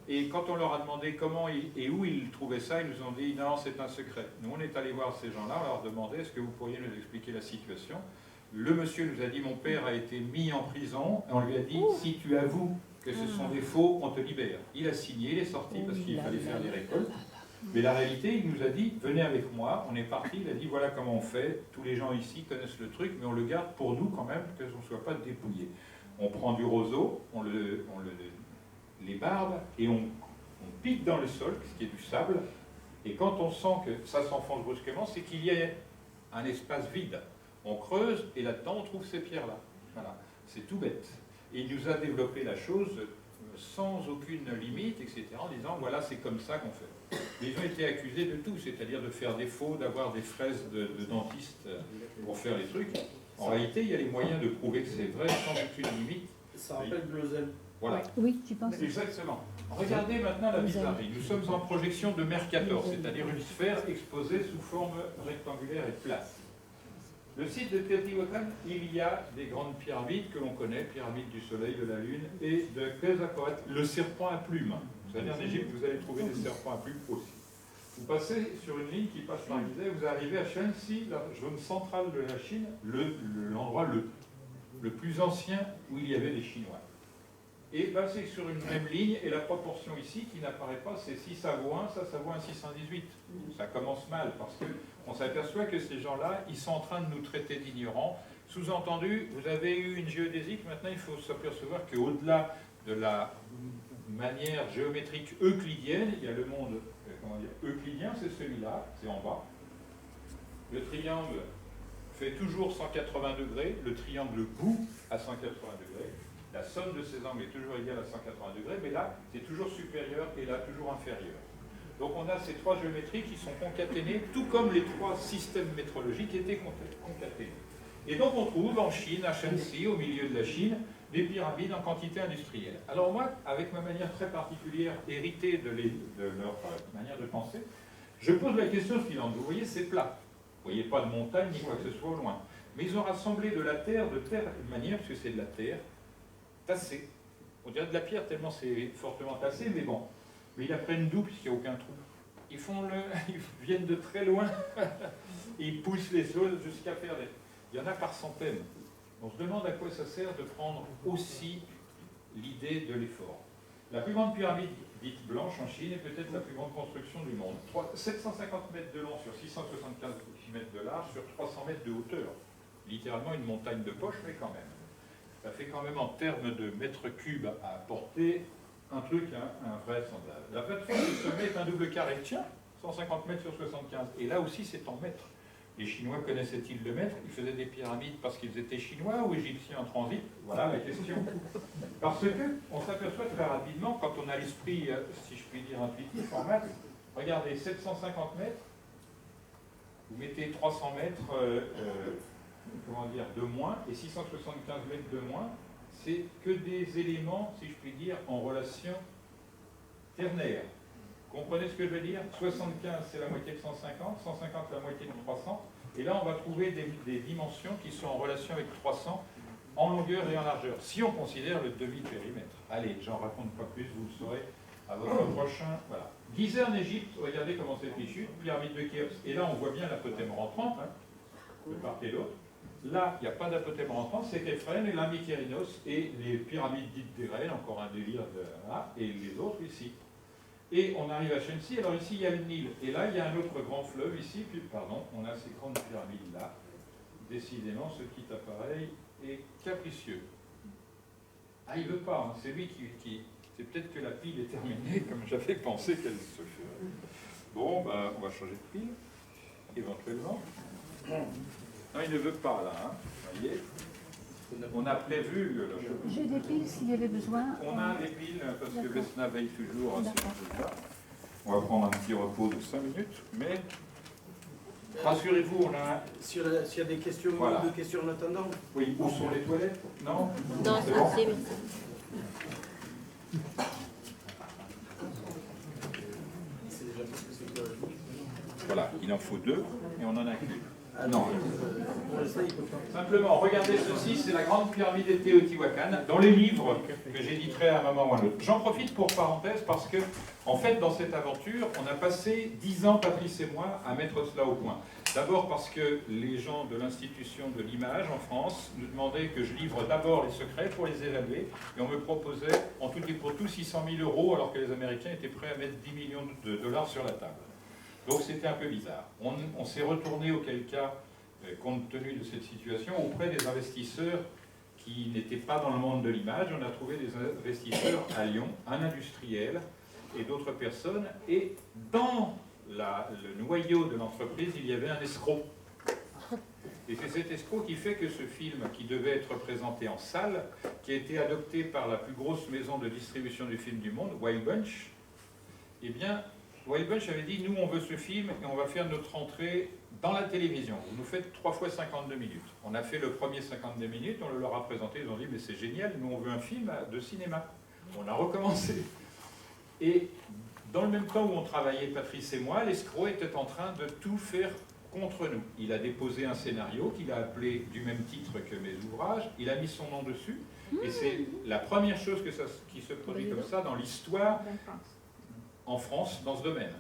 Et quand on leur a demandé comment et où ils trouvaient ça, ils nous ont dit « non, c'est un secret ». Nous, on est allé voir ces gens-là, on leur demandait « est-ce que vous pourriez nous expliquer la situation ?» Le monsieur nous a dit « mon père a été mis en prison ». Et on lui a dit « si tu avoues que ce sont des faux, on te libère ». Il a signé, il est sorti parce qu'il fallait faire des récoltes. Mais la réalité, il nous a dit « venez avec moi ». On est parti, il a dit « voilà comment on fait. Tous les gens ici connaissent le truc, mais on le garde pour nous quand même, que on ne soit pas dépouillé. On prend du roseau, on les barbe et on pique dans le sol, ce qui est du sable. Et quand on sent que ça s'enfonce brusquement, c'est qu'il y a un espace vide. On creuse et là-dedans, on trouve ces pierres-là. Voilà, c'est tout bête. Et il nous a développé la chose sans aucune limite, etc., en disant, voilà, c'est comme ça qu'on fait. Mais ils ont été accusés de tout, c'est-à-dire de faire des faux, d'avoir des fraises de dentistes pour faire les trucs. En réalité, il y a les moyens de prouver que c'est vrai sans aucune limite. Ça rappelle Bleuzel. Voilà. Oui, tu penses. Exactement. Regardez maintenant la bizarrerie. Nous sommes en projection de Mercator, c'est-à-dire une sphère exposée sous forme rectangulaire et plate. Le site de Teotihuacan, il y a des grandes pyramides que l'on connaît, pyramide du Soleil, de la Lune et de Quetzalcoatl, le serpent à plumes. Vous allez en Égypte, vous allez trouver des serpents à plumes aussi. Vous passez sur une ligne qui passe par Gizeh, vous arrivez à Shanxi, la zone centrale de la Chine, l'endroit le plus ancien où il y avait des Chinois. Et passez sur une même ligne, et la proportion ici qui n'apparaît pas, c'est si ça vaut 1, ça vaut un 618. Ça commence mal, parce qu'on s'aperçoit que ces gens-là, ils sont en train de nous traiter d'ignorants. Sous-entendu, vous avez eu une géodésique, maintenant il faut s'apercevoir qu'au-delà de la manière géométrique euclidienne, il y a le monde euclidien, c'est celui-là, c'est en bas. Le triangle fait toujours 180 degrés, le triangle bout à 180 degrés. La somme de ces angles est toujours égale à 180 degrés, mais là, c'est toujours supérieur et là, toujours inférieur. Donc on a ces trois géométries qui sont concaténées, tout comme les trois systèmes métrologiques étaient concaténés. Et donc on trouve en Chine, à Shanxi, au milieu de la Chine, des pyramides en quantité industrielle. Alors moi, avec ma manière très particulière, héritée de leur manière de penser, je pose la question suivante. Vous voyez, c'est plat. Vous ne voyez pas de montagne ni quoi que ce soit au loin. Mais ils ont rassemblé de la terre, de manière, parce que c'est de la terre, tassée. On dirait de la pierre tellement c'est fortement tassé, mais bon. Mais ils la prennent d'où puisqu'il n'y a aucun trou. Ils viennent de très loin. Et ils poussent les sols jusqu'à faire des... Il y en a par centaines. On se demande à quoi ça sert de prendre aussi l'idée de l'effort. La plus grande pyramide dite blanche en Chine est peut-être la plus grande construction du monde. 750 mètres de long sur 675 mètres de large sur 300 mètres de hauteur. Littéralement une montagne de poche, mais quand même. Ça fait quand même en termes de mètres cubes à porter un truc invraisemblable. La plateforme du sommet est un double carré. Tiens, 150 mètres sur 75. Et là aussi, c'est en mètres. Les Chinois connaissaient-ils le mètre? Ils faisaient des pyramides parce qu'ils étaient Chinois ou Égyptiens en transit? Voilà la question. Parce qu'on s'aperçoit très rapidement, quand on a l'esprit, si je puis dire, intuitif en maths, regardez, 750 mètres, vous mettez 300 mètres de moins, et 675 mètres de moins, c'est que des éléments, si je puis dire, en relation ternaire. Comprenez ce que je veux dire? 75, c'est la moitié de 150, 150, la moitié de 300, et là, on va trouver des dimensions qui sont en relation avec 300 en longueur et en largeur, si on considère le demi-périmètre. Allez, j'en raconte pas plus, vous le saurez à votre prochain... Voilà. Gizeh en Égypte, regardez comment c'est fichu, pyramide de Khéops, et là, on voit bien l'apothème rentrante, de part et d'autre. Là, il n'y a pas d'apothème rentrant, c'est Képhren et l'Amykérinos et les pyramides dites d'Érel, encore un délire et les autres ici. Et on arrive à Shanxi, alors ici il y a le Nil, et là il y a un autre grand fleuve ici, puis pardon, on a ces grandes pyramides là. Décidément, ce petit appareil est capricieux. Ah, il ne veut pas, hein. C'est lui qui... C'est peut-être que la pile est terminée, comme j'avais pensé qu'elle se ferait. Bon, ben, on va changer de pile, éventuellement. Non, il ne veut pas, là, hein. Vous voyez, on a prévu... J'ai des piles s'il y avait besoin. On a des piles, parce que Vesna veille toujours à ces choses-là. On va prendre un petit repos de 5 minutes, mais rassurez-vous, on a... S'il y a des questions, voilà. De questions en attendant. Oui, où sont les toilettes? Non? Non, C'est bon. c'est... Voilà, il en faut 2, et on en a qu'une. Non. Simplement, regardez ceci, c'est la grande pyramide de Teotihuacan, dans les livres que j'éditerai à un moment ou à un autre. J'en profite pour parenthèse parce que, en fait, dans cette aventure, on a passé 10 ans, Patrice et moi, à mettre cela au point. D'abord parce que les gens de l'Institution de l'Image en France nous demandaient que je livre d'abord les secrets pour les évaluer, et on me proposait en tout et pour tout 600 000 €, alors que les Américains étaient prêts à mettre 10 millions de dollars sur la table. Donc c'était un peu bizarre. On s'est retourné auquel cas, compte tenu de cette situation, auprès des investisseurs qui n'étaient pas dans le monde de l'image. On a trouvé des investisseurs à Lyon, un industriel et d'autres personnes. Et dans le noyau de l'entreprise, il y avait un escroc. Et c'est cet escroc qui fait que ce film, qui devait être présenté en salle, qui a été adopté par la plus grosse maison de distribution du film du monde, Wild Bunch, eh bien, Wild Bunch avait dit, nous on veut ce film et on va faire notre entrée dans la télévision. Vous nous faites 3 fois 52 minutes. On a fait le premier 52 minutes, on le leur a présenté, ils ont dit, mais c'est génial, nous on veut un film de cinéma. On a recommencé. Et dans le même temps où on travaillait, Patrice et moi, l'escroc était en train de tout faire contre nous. Il a déposé un scénario qu'il a appelé du même titre que mes ouvrages, il a mis son nom dessus, et c'est la première chose qui se produit comme ça dans l'histoire en France dans ce domaine.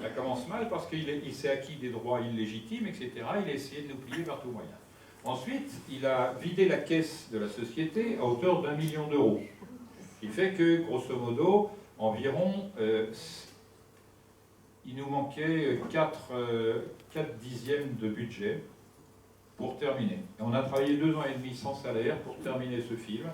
Ça commence mal parce qu'il s'est acquis des droits illégitimes, etc. Il a essayé de nous plier par tous moyens. Ensuite, il a vidé la caisse de la société à hauteur d'1 million d'euros. Ce qui fait que, grosso modo, environ, il nous manquait 4 dixièmes de budget pour terminer. Et on a travaillé 2 ans et demi sans salaire pour terminer ce film.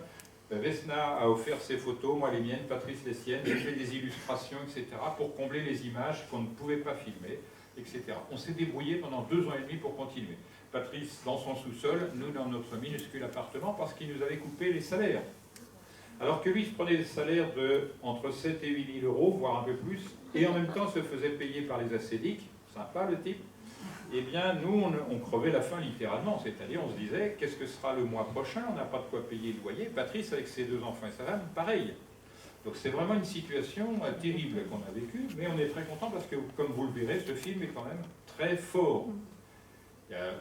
Vesna a offert ses photos, moi les miennes, Patrice les siennes, j'ai fait des illustrations, etc. pour combler les images qu'on ne pouvait pas filmer, etc. On s'est débrouillé pendant 2 ans et demi pour continuer. Patrice dans son sous-sol, nous dans notre minuscule appartement, parce qu'il nous avait coupé les salaires. Alors que lui se prenait des salaires de entre 7 et 8 000 euros, voire un peu plus, et en même temps se faisait payer par les ascédiques, sympa le type, eh bien nous on crevait la faim littéralement, c'est-à-dire on se disait qu'est-ce que sera le mois prochain, on n'a pas de quoi payer le loyer, Patrice avec ses 2 enfants et sa femme, pareil. Donc c'est vraiment une situation terrible qu'on a vécue, mais on est très content parce que comme vous le verrez, ce film est quand même très fort.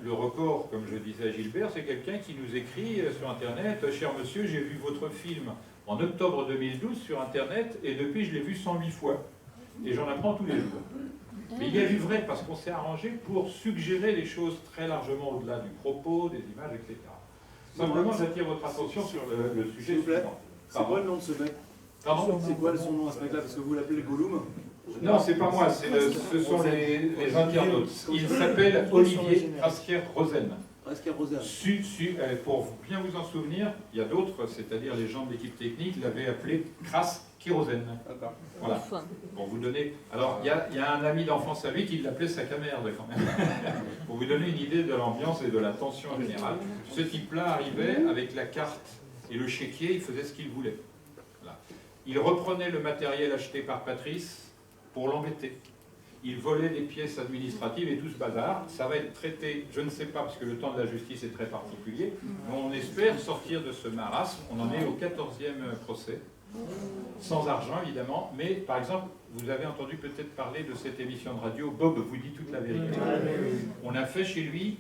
Le record, comme je disais à Gilbert, c'est quelqu'un qui nous écrit sur Internet « Cher monsieur, j'ai vu votre film en octobre 2012 sur Internet et depuis je l'ai vu 108 fois. Et j'en apprends tous les jours. » Mais il y a du vrai parce qu'on s'est arrangé pour suggérer les choses très largement au-delà du propos, des images, etc. Simplement, j'attire votre attention sur le sujet S'il vous plaît. suivant. C'est quoi le nom de ce mec? Pardon? C'est quoi son nom à ce mec-là? Parce que vous l'appelez Gollum? Non, c'est pas moi, ce sont les internautes. Il s'appelle Olivier Krasker-Rosen. Krasker-Rosen. Pour bien vous en souvenir, il y a d'autres, c'est-à-dire les gens de l'équipe technique l'avaient appelé Krasker-Rosen. Voilà. Pour vous donner. Alors, il y a un ami d'enfance à lui qui l'appelait sac à merde quand même. Pour vous donner une idée de l'ambiance et de la tension générale. Ce type-là arrivait avec la carte et le chéquier, il faisait ce qu'il voulait. Voilà. Il reprenait le matériel acheté par Patrice pour l'embêter. Il volait des pièces administratives et tout ce bazar. Ça va être traité, je ne sais pas, parce que le temps de la justice est très particulier, mais on espère sortir de ce marasme. On en est au 14e procès, sans argent évidemment, mais par exemple, vous avez entendu peut-être parler de cette émission de radio, Bob vous dit toute la vérité. On a fait chez lui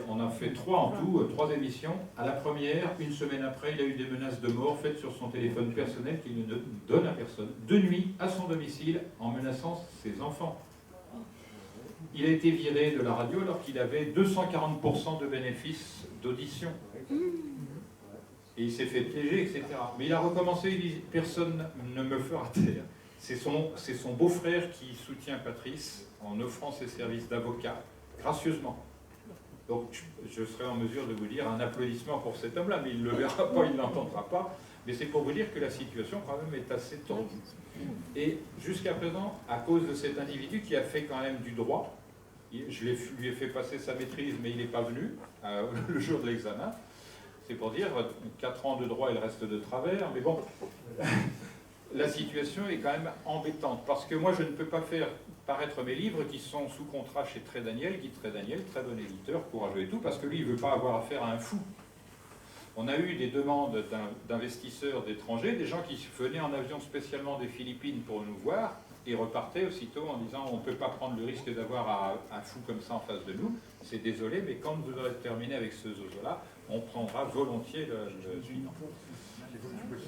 on a fait 3 en tout, 3 émissions. À la première, une semaine après, il a eu des menaces de mort faites sur son téléphone personnel qu'il ne donne à personne, de nuit, à son domicile, en menaçant ses enfants. Il a été viré de la radio alors qu'il avait 240% de bénéfices d'audition. Et il s'est fait piéger, etc. Mais il a recommencé, il dit « Personne ne me fera taire ». C'est son beau-frère qui soutient Patrice en offrant ses services d'avocat, gracieusement. Donc, je serai en mesure de vous dire un applaudissement pour cet homme-là, mais il ne le verra pas, il ne l'entendra pas. Mais c'est pour vous dire que la situation, quand même, est assez tendue. Et jusqu'à présent, à cause de cet individu qui a fait quand même du droit, je lui ai fait passer sa maîtrise, mais il n'est pas venu le jour de l'examen. C'est pour dire, 4 ans de droit et le reste de travers. Mais bon, la situation est quand même embêtante, parce que moi, je ne peux pas faire paraître mes livres qui sont sous contrat chez Guy Trédaniel, très bon éditeur, courageux et tout, parce que lui, il ne veut pas avoir affaire à un fou. On a eu des demandes d'investisseurs d'étrangers, des gens qui venaient en avion spécialement des Philippines pour nous voir, et repartaient aussitôt en disant on ne peut pas prendre le risque d'avoir un fou comme ça en face de nous, c'est désolé, mais quand vous aurez terminé avec ce zozo-là, on prendra volontiers le suivant.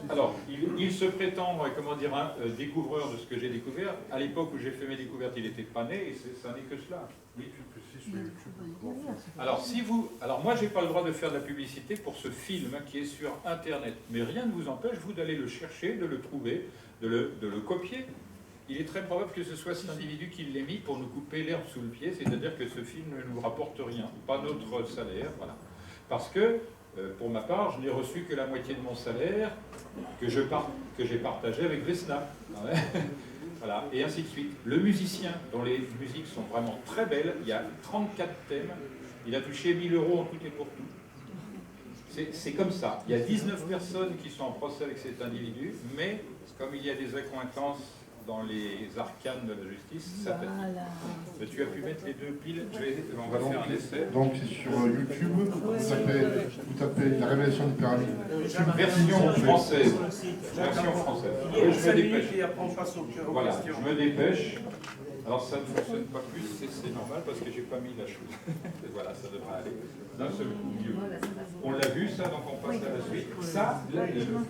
Alors, il se prétend, comment dire, découvreur de ce que j'ai découvert. À l'époque où j'ai fait mes découvertes, il n'était pas né, et ça n'est que cela. Oui. Alors moi, j'ai pas le droit de faire de la publicité pour ce film qui est sur Internet, mais rien ne vous empêche, vous, d'aller le chercher, de le trouver, de le copier. Il est très probable que ce soit cet individu qui l'ait mis pour nous couper l'herbe sous le pied, c'est-à-dire que ce film ne nous rapporte rien, pas notre salaire, voilà. Parce que, pour ma part, je n'ai reçu que la moitié de mon salaire que j'ai partagé avec Vesna. Voilà, et ainsi de suite. Le musicien, dont les musiques sont vraiment très belles, il y a 34 thèmes, il a touché 1 000 € en tout et pour tout. C'est comme ça. Il y a 19 personnes qui sont en procès avec cet individu, mais comme il y a des accointances dans les arcanes de la justice. Ça Voilà. tu as pu mettre les deux piles. On va faire un essai. Donc c'est sur YouTube, vous tapez la révélation des pyramides. Version française. Version française. Il y a Je me 5 minutes dépêche. et après on passe aux questions. Voilà, je me dépêche. Alors ça ne fonctionne pas plus, c'est normal parce que j'ai pas mis la chose. Et voilà, ça devrait aller d'un seul coup mieux. On l'a vu ça, donc on passe à la suite. Ça,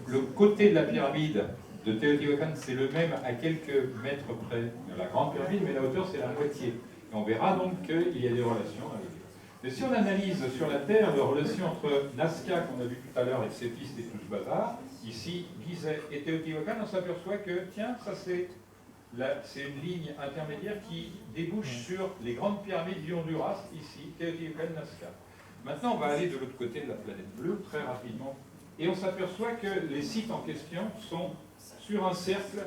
le côté de la pyramide de Teotihuacan, c'est le même à quelques mètres près de la grande pyramide, mais la hauteur c'est la moitié. Et on verra donc qu'il y a des relations avec eux. Mais si on analyse sur la Terre les relations entre Nazca, qu'on a vu tout à l'heure, et Cephis et tout ce bazar, ici, Gizeh et Teotihuacan, on s'aperçoit que, tiens, ça c'est une ligne intermédiaire qui débouche sur les grandes pyramides du Honduras, ici, Teotihuacan, Nazca. Maintenant, on va aller de l'autre côté de la planète bleue, très rapidement, et on s'aperçoit que les sites en question sont sur un cercle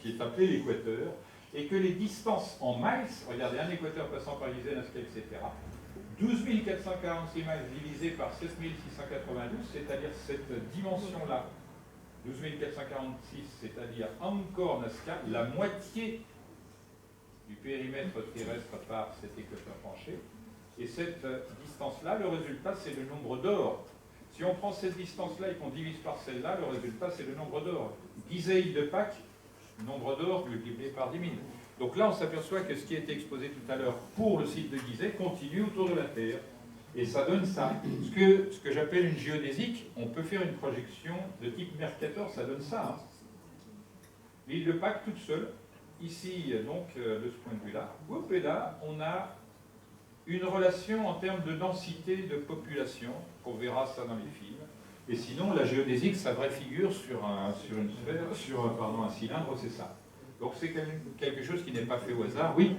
qui est appelé l'équateur, et que les distances en miles, regardez, un équateur passant par Gizeh, Nazca, etc., 12 446 miles divisé par 16 692, c'est-à-dire cette dimension-là, 12 446, c'est-à-dire encore Nazca, la moitié du périmètre terrestre par cet équateur penché. Et cette distance-là, le résultat, c'est le nombre d'or. Si on prend cette distance-là et qu'on divise par celle-là, le résultat, c'est le nombre d'or. Gizeh de Pâques, nombre d'or multiplié par 10 000. Donc là, on s'aperçoit que ce qui a été exposé tout à l'heure pour le site de Gizeh continue autour de la Terre. Et ça donne ça. Ce que j'appelle une géodésique, on peut faire une projection de type Mercator, ça donne ça. Hein. L'île de Pâques toute seule, ici, donc, de ce point de vue-là. Et là, on a une relation en termes de densité de population, on verra ça dans les films. Et sinon, la géodésique, sa vraie figure sur un cylindre, c'est ça. Donc c'est quelque chose qui n'est pas fait au hasard. Oui.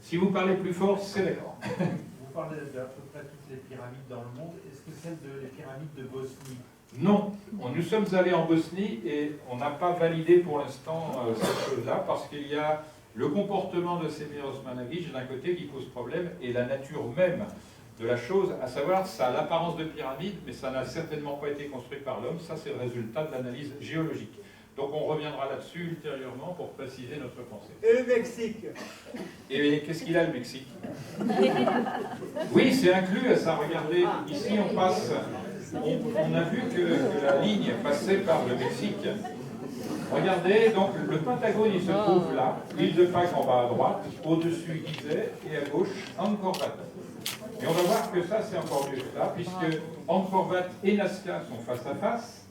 Si vous parlez plus fort, c'est d'accord. Vous parlez d'à peu près toutes les pyramides dans le monde. Est-ce que celle les pyramides de Bosnie? Non. Nous sommes allés en Bosnie et on n'a pas validé pour l'instant cette chose-là parce qu'il y a le comportement de Semir Osmanagić d'un côté qui pose problème et la nature même de la chose, à savoir, ça a l'apparence de pyramide, mais ça n'a certainement pas été construit par l'homme. Ça, c'est le résultat de l'analyse géologique. Donc on reviendra là-dessus ultérieurement pour préciser notre pensée. Et le Mexique? Et qu'est-ce qu'il a le Mexique? Oui, c'est inclus à ça. Regardez, ici on passe, on a vu que la ligne passait par le Mexique. Regardez, donc le Pentagone il se trouve là, l'île de Pâques en bas à droite, au-dessus Gizeh et à gauche Angkor Wat. Et on va voir que ça c'est encore mieux que ça, puisque Angkor Wat et Nazca sont face à face,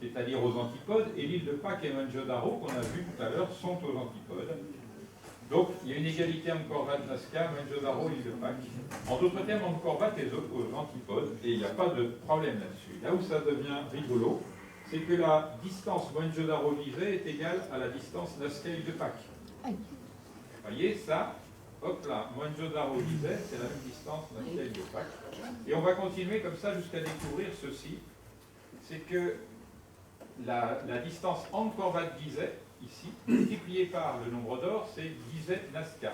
c'est-à-dire aux antipodes, et l'île de Pâques et Mohenjo-Daro, qu'on a vu tout à l'heure, sont aux antipodes. Donc, il y a une égalité Angkor Wat, Nazca, Mohenjo-Daro, l'île de Pâques. En d'autres termes, Angkor Wat est aux antipodes, et il n'y a pas de problème là-dessus. Là où ça devient rigolo, c'est que la distance Mohenjo-Daro-Gizeh est égale à la distance Nazca-île de Pâques. Vous voyez, ça, hop là, Mohenjo-Daro-Gizeh, c'est la même distance Nazca-île de Pâques. Et on va continuer comme ça jusqu'à découvrir ceci, c'est que la distance Angkor Wat-Gizeh, ici, multipliée par le nombre d'or, c'est Gizeh-Nazca.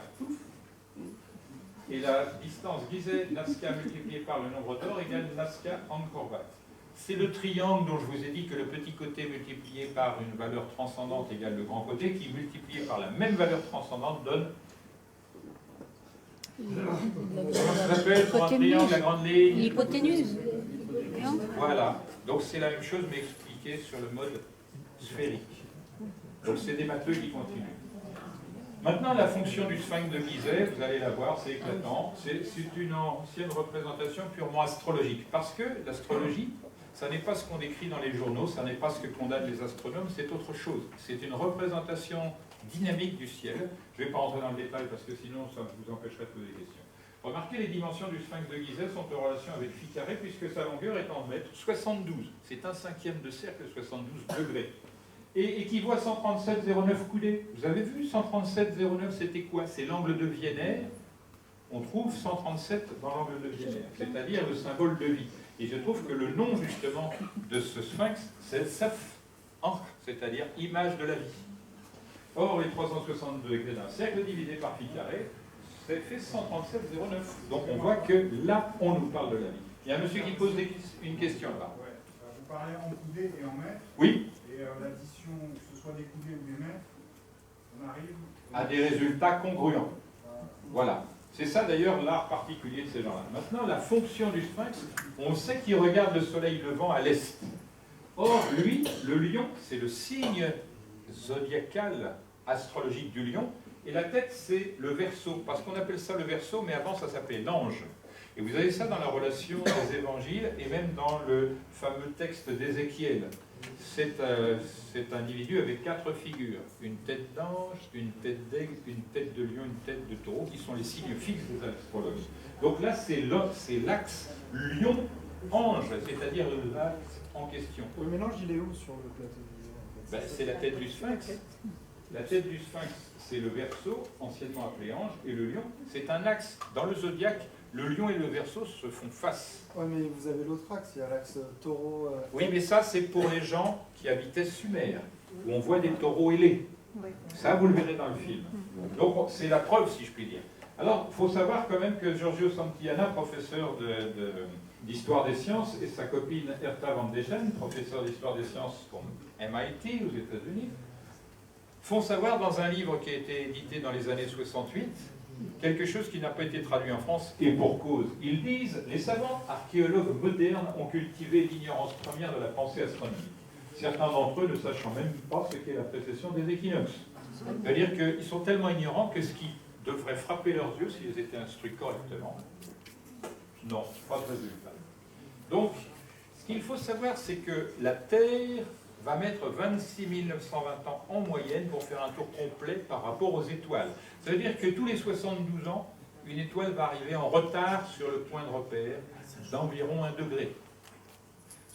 Et la distance Gizeh-Nazca multipliée par le nombre d'or égale Nazca-Angkor Wat. C'est le triangle dont je vous ai dit que le petit côté multiplié par une valeur transcendante égale le grand côté, qui multiplié par la même valeur transcendante donne... Comment ça s'appelle pour un triangle, la grande ligne? L'hypoténuse. Voilà. Donc c'est la même chose, mais expliqué sur le mode sphérique. Donc c'est des matheux qui continuent. Maintenant, la fonction du sphinx de Gizeh, vous allez la voir, c'est éclatant. C'est une ancienne représentation purement astrologique. Parce que l'astrologie, ça n'est pas ce qu'on décrit dans les journaux, ça n'est pas ce que condamnent les astronomes, c'est autre chose. C'est une représentation dynamique du ciel. Je ne vais pas rentrer dans le détail parce que sinon ça vous empêcherait de poser des questions. Remarquez, les dimensions du sphinx de Gizeh sont en relation avec π carré puisque sa longueur est en mètres 72. C'est un cinquième de cercle, 72 degrés. Et équivaut à 137,09 coudées. Vous avez vu 137,09, c'était quoi? C'est l'angle de Wiener. On trouve 137 dans l'angle de Wiener, c'est-à-dire le symbole de vie. Et je trouve que le nom justement de ce sphinx, c'est Saf, c'est-à-dire image de la vie. Or, les 362 degrés d'un cercle divisé par π carré, ça fait 137,09. Donc on voit que là, on nous parle de la vie. Il y a un monsieur qui pose une question là. Ouais. Vous parlez en coudées et en mètres. Oui. Et l'addition, que ce soit découler mes mains, on arrive à des résultats congruents. Voilà. C'est ça d'ailleurs l'art particulier de ces gens-là. Maintenant, la fonction du sphinx, on sait qu'il regarde le soleil levant à l'est. Or, lui, le lion, c'est le signe zodiacal astrologique du lion, et la tête, c'est le Verseau, parce qu'on appelle ça le Verseau, mais avant, ça s'appelait l'ange. Et vous avez ça dans la relation des évangiles, et même dans le fameux texte d'Ézéchiel. Cet individu avait 4 figures, une tête d'ange, une tête d'aigle, une tête de lion, une tête de taureau, qui sont les signes fixes des astrologues. Donc là, c'est l'axe lion-ange, c'est-à-dire l'axe en question. Le mélange, il est où sur le plateau? Ben, c'est la tête du sphinx. La tête du sphinx, c'est le Verseau, anciennement appelé ange, et le lion, c'est un axe. Dans le zodiaque, le lion et le Verseau se font face. Ouais, mais vous avez l'autre axe, il y a l'axe taureau. Oui, mais ça, c'est pour les gens qui habitaient Sumer, où on voit des taureaux ailés. Ça, vous le verrez dans le film. Donc, c'est la preuve, si je puis dire. Alors, il faut savoir quand même que Giorgio Santillana, professeur d'histoire des sciences, et sa copine Herta van Deschen, professeur d'histoire des sciences pour MIT aux États-Unis, font savoir dans un livre qui a été édité dans les années 68, quelque chose qui n'a pas été traduit en France, et pour cause. Ils disent, les savants archéologues modernes ont cultivé l'ignorance première de la pensée astronomique. Certains d'entre eux ne sachant même pas ce qu'est la précession des équinoxes. C'est-à-dire qu'ils sont tellement ignorants que ce qui devrait frapper leurs yeux s'ils étaient instruits correctement, non, pas de résultat. Donc, ce qu'il faut savoir, c'est que la Terre va mettre 26 920 ans en moyenne pour faire un tour complet par rapport aux étoiles. Ça veut dire que tous les 72 ans, une étoile va arriver en retard sur le point de repère d'environ 1 degré.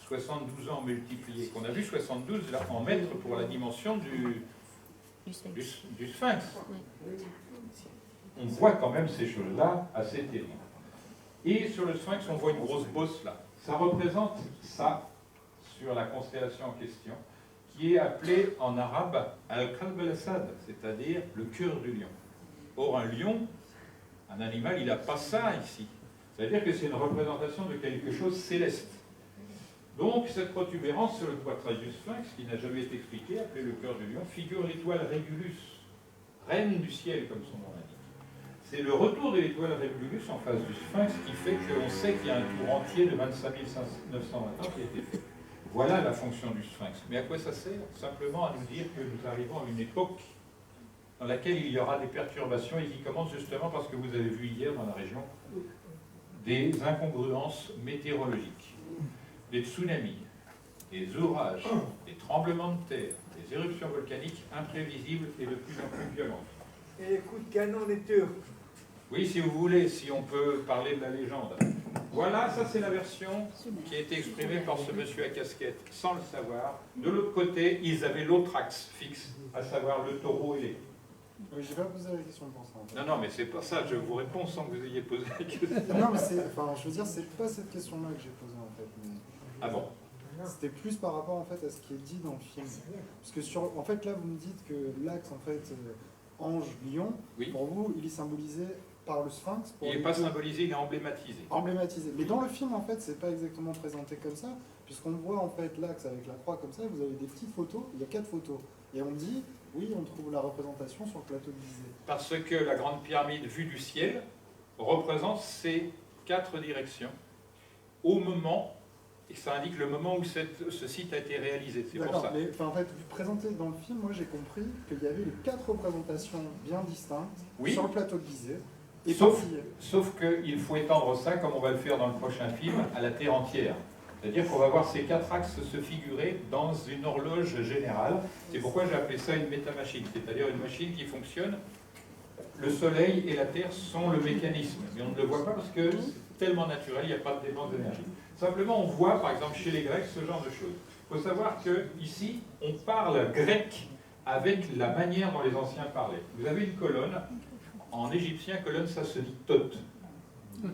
72 ans multipliés, qu'on a vu 72 là, en mètres pour la dimension du sphinx. On voit quand même ces choses-là assez terribles. Et sur le sphinx, on voit une grosse bosse là. Ça représente ça, sur la constellation en question, qui est appelée en arabe Al-Qalb al-Asad, c'est-à-dire le cœur du lion. Or, un lion, un animal, il n'a pas ça ici. C'est-à-dire que c'est une représentation de quelque chose céleste. Donc, cette protubérance sur le poitrail du sphinx, qui n'a jamais été expliquée, appelée le cœur du lion, figure l'étoile Régulus, reine du ciel, comme son nom l'indique. C'est le retour de l'étoile Régulus en face du sphinx qui fait qu'on sait qu'il y a un tour entier de 25 920 ans qui a été fait. Voilà la fonction du sphinx. Mais à quoi ça sert? Simplement à nous dire que nous arrivons à une époque dans laquelle il y aura des perturbations et qui commence justement parce que vous avez vu hier dans la région des incongruences météorologiques, des tsunamis, des orages, des tremblements de terre, des éruptions volcaniques imprévisibles et de plus en plus violentes. Et les coups de canon des Turcs. Oui, si vous voulez, si on peut parler de la légende. Voilà, ça c'est la version qui a été exprimée par ce monsieur à casquette, sans le savoir. De l'autre côté, ils avaient l'autre axe fixe, à savoir le taureau et les. Oui, j'ai pas posé la question pour ça. En fait. Non, non, mais c'est pas ça, je vous réponds sans que vous ayez posé la question. Non, mais je veux dire, c'est pas cette question-là que j'ai posée en fait. Mais... Ah bon? C'était plus par rapport en fait à ce qui est dit dans le film. Parce que en fait là, vous me dites que l'axe en fait ange-lion, oui. Pour vous, il est symbolisé par le sphinx. Il n'est pas symbolisé, il est emblématisé. Emblématisé. Mais dans le film, en fait, c'est pas exactement présenté comme ça, puisqu'on voit en fait l'axe avec la croix comme ça, vous avez des petites photos, il y a 4 photos. Et on dit, oui, on trouve la représentation sur le plateau de Gizeh. Parce que la grande pyramide vue du ciel représente ces 4 directions au moment, et ça indique le moment où ce site a été réalisé. C'est pour ça. Mais en fait, présenté dans le film, moi j'ai compris qu'il y avait les 4 représentations bien distinctes sur le plateau de Gizeh. Et sauf qu'il faut étendre ça, comme on va le faire dans le prochain film, à la Terre entière. C'est-à-dire qu'on va voir ces 4 axes se figurer dans une horloge générale. C'est pourquoi j'ai appelé ça une métamachine, c'est-à-dire une machine qui fonctionne. Le Soleil et la Terre sont le mécanisme, mais on ne le voit pas parce que c'est tellement naturel, il n'y a pas de dépense d'énergie. Simplement, on voit, par exemple, chez les Grecs, ce genre de choses. Il faut savoir qu'ici, on parle grec avec la manière dont les anciens parlaient. Vous avez une colonne. En égyptien, colonne, ça se dit tot.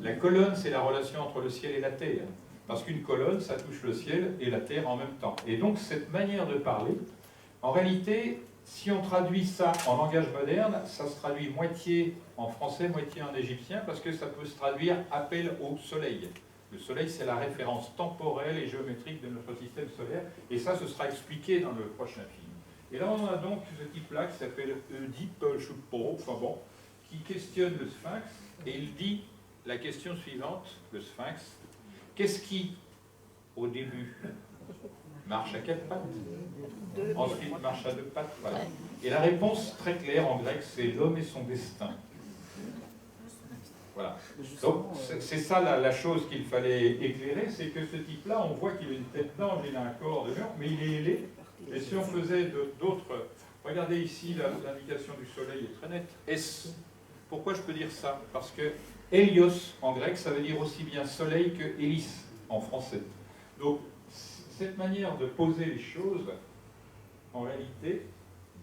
La colonne, c'est la relation entre le ciel et la terre. Parce qu'une colonne, ça touche le ciel et la terre en même temps. Et donc, cette manière de parler, en réalité, si on traduit ça en langage moderne, ça se traduit moitié en français, moitié en égyptien, parce que ça peut se traduire appel au soleil. Le soleil, c'est la référence temporelle et géométrique de notre système solaire. Et ça, ce sera expliqué dans le prochain film. Et là, on a donc ce type-là qui s'appelle Oedipe Choupeau, enfin bon, qui questionne le sphinx, et il dit la question suivante, le sphinx, qu'est-ce qui, au début, marche à 4 pattes, ensuite marche à 2 pattes, voilà. Et la réponse très claire en grec, c'est l'homme et son destin. Voilà. Donc c'est ça la chose qu'il fallait éclairer, c'est que ce type-là, on voit qu'il a une tête d'ange, il a un corps de lion, mais il est ailé. Et si on faisait d'autres... Regardez ici, l'indication du soleil est très nette. S. Pourquoi je peux dire ça? Parce que Hélios, en grec, ça veut dire aussi bien soleil que hélice, en français. Donc, cette manière de poser les choses, en réalité,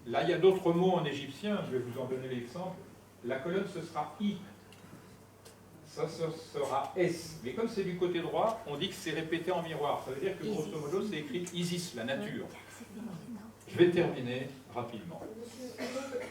là, il y a d'autres mots en égyptien, je vais vous en donner l'exemple. La colonne, ce sera I. Ça, ce sera S. Mais comme c'est du côté droit, on dit que c'est répété en miroir. Ça veut dire que, grosso modo, c'est écrit Isis, la nature. Je vais terminer rapidement.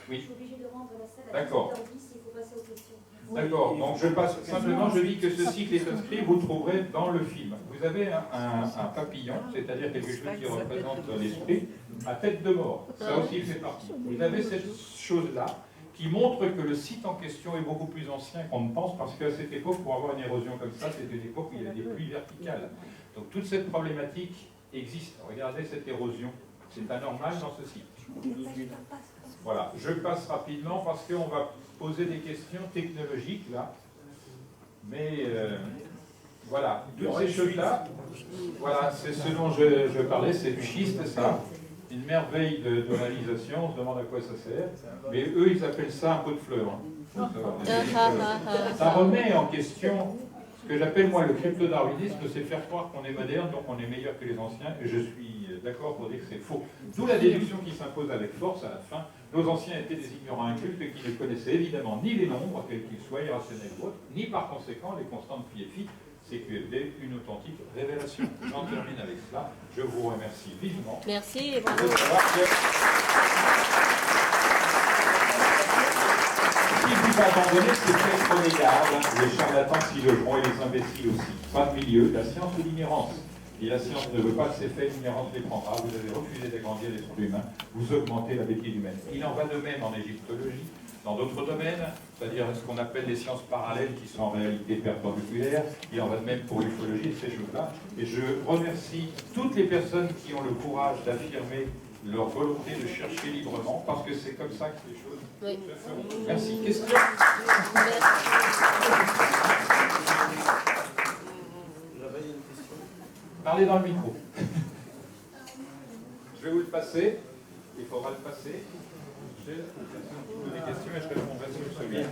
Oui. Je suis obligée de rendre la salle à D'accord. 18h10, il faut passer aux questions. D'accord, donc je passe simplement, je dis que ce cycle est inscrit, vous le trouverez dans le film. Vous avez un papillon, c'est-à-dire quelque chose qui représente l'esprit, à tête de mort. Ça aussi fait partie. Vous avez cette chose-là qui montre que le site en question est beaucoup plus ancien qu'on ne pense, parce qu'à cette époque, pour avoir une érosion comme ça, c'était une époque où il y avait des pluies verticales. Donc toute cette problématique existe. Regardez cette érosion, c'est anormal dans ce site. Voilà, je passe rapidement parce qu'on va poser des questions technologiques là, mais voilà, toutes ces choses-là, voilà, c'est ce dont je parlais, c'est du schiste, ça, une merveille de réalisation, on se demande à quoi ça sert, mais eux ils appellent ça un pot de fleurs. Hein. Ça remet en question ce que j'appelle moi le crypto-darwinisme, c'est faire croire qu'on est moderne, donc on est meilleur que les anciens, et je suis d'accord pour dire que c'est faux. D'où la déduction qui s'impose avec force à la fin. Nos anciens étaient des ignorants incultes qui ne connaissaient évidemment ni les nombres, quels qu'ils soient, irrationnels ou autres, ni par conséquent les constantes pi et phi, CQFD, une authentique révélation. J'en termine avec cela. Je vous remercie vivement. Merci et bravo. Si vous abandonnez, c'est très prenez-garde. Les charlatans s'y logeront et les imbéciles aussi. Pas de milieu, la science ou l'ignorance. Et la science ne veut pas que ces faits, l'ignorance les prendra. Vous avez refusé d'agrandir l'esprit humain, vous augmentez la bêtise humaine. Il en va de même en égyptologie, dans d'autres domaines, c'est-à-dire ce qu'on appelle les sciences parallèles qui sont en réalité perpendiculaires. Il en va de même pour l'ufologie et ces choses-là. Et je remercie toutes les personnes qui ont le courage d'affirmer leur volonté de chercher librement, parce que c'est comme ça que les choses se feront. Merci. Question? Parlez dans le micro. Je vais vous le passer. Il faudra le passer. J'ai des questions et je répondrai sur celui-là.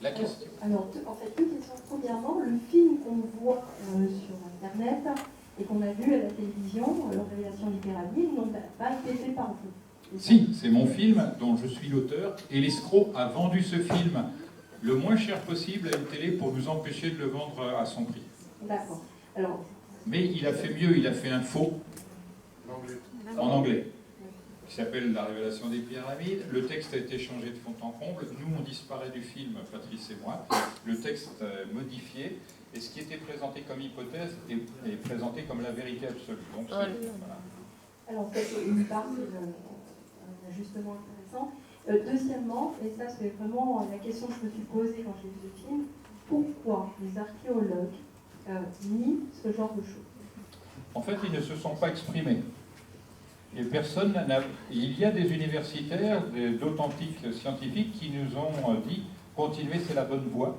La question. Alors, en fait, deux questions. Premièrement, le film qu'on voit sur Internet et qu'on a vu à la télévision, Révélation des pyramides, n'ont pas été fait par vous. Si, c'est mon film dont je suis l'auteur, et l'escroc a vendu ce film le moins cher possible à une télé pour nous empêcher de le vendre à son prix. D'accord. Alors, mais il a fait mieux, il a fait un faux en anglais, qui s'appelle La Révélation des pyramides. Le texte a été changé de fond en comble. Nous, on disparaît du film, Patrice et moi. Le texte modifié, et ce qui était présenté comme hypothèse est présenté comme la vérité absolue. Donc, voilà. Alors, ça, c'est une partie d'un ajustement intéressant. Deuxièmement, et ça, c'est vraiment la question que je me suis posée quand j'ai vu le film, pourquoi les archéologues nient ce genre de choses? En fait, ils ne se sont pas exprimés. Et personne n'a... Il y a des universitaires, d'authentiques scientifiques qui nous ont dit « Continuez, c'est la bonne voie ».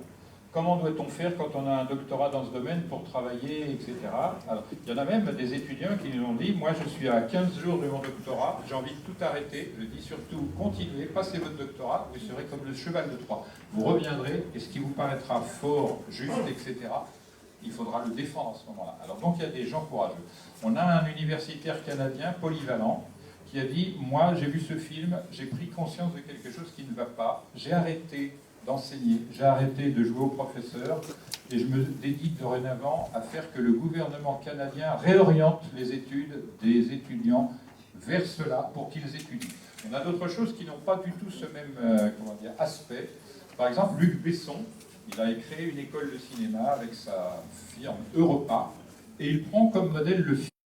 Comment doit-on faire quand on a un doctorat dans ce domaine pour travailler, etc. Alors, il y en a même des étudiants qui nous ont dit « Moi, je suis à 15 jours de mon doctorat, j'ai envie de tout arrêter. Je dis surtout, continuez, passez votre doctorat, vous serez comme le cheval de Troie. Vous reviendrez, et ce qui vous paraîtra fort, juste, etc., il faudra le défendre à ce moment-là. » Alors, donc, il y a des gens courageux. On a un universitaire canadien polyvalent qui a dit « Moi, j'ai vu ce film, j'ai pris conscience de quelque chose qui ne va pas, j'ai arrêté d'enseigner, j'ai arrêté de jouer au professeur et je me dédie dorénavant à faire que le gouvernement canadien réoriente les études des étudiants vers cela pour qu'ils étudient. » On a d'autres choses qui n'ont pas du tout ce même aspect. Par exemple, Luc Besson, il a créé une école de cinéma avec sa firme Europa, et il prend comme modèle le film.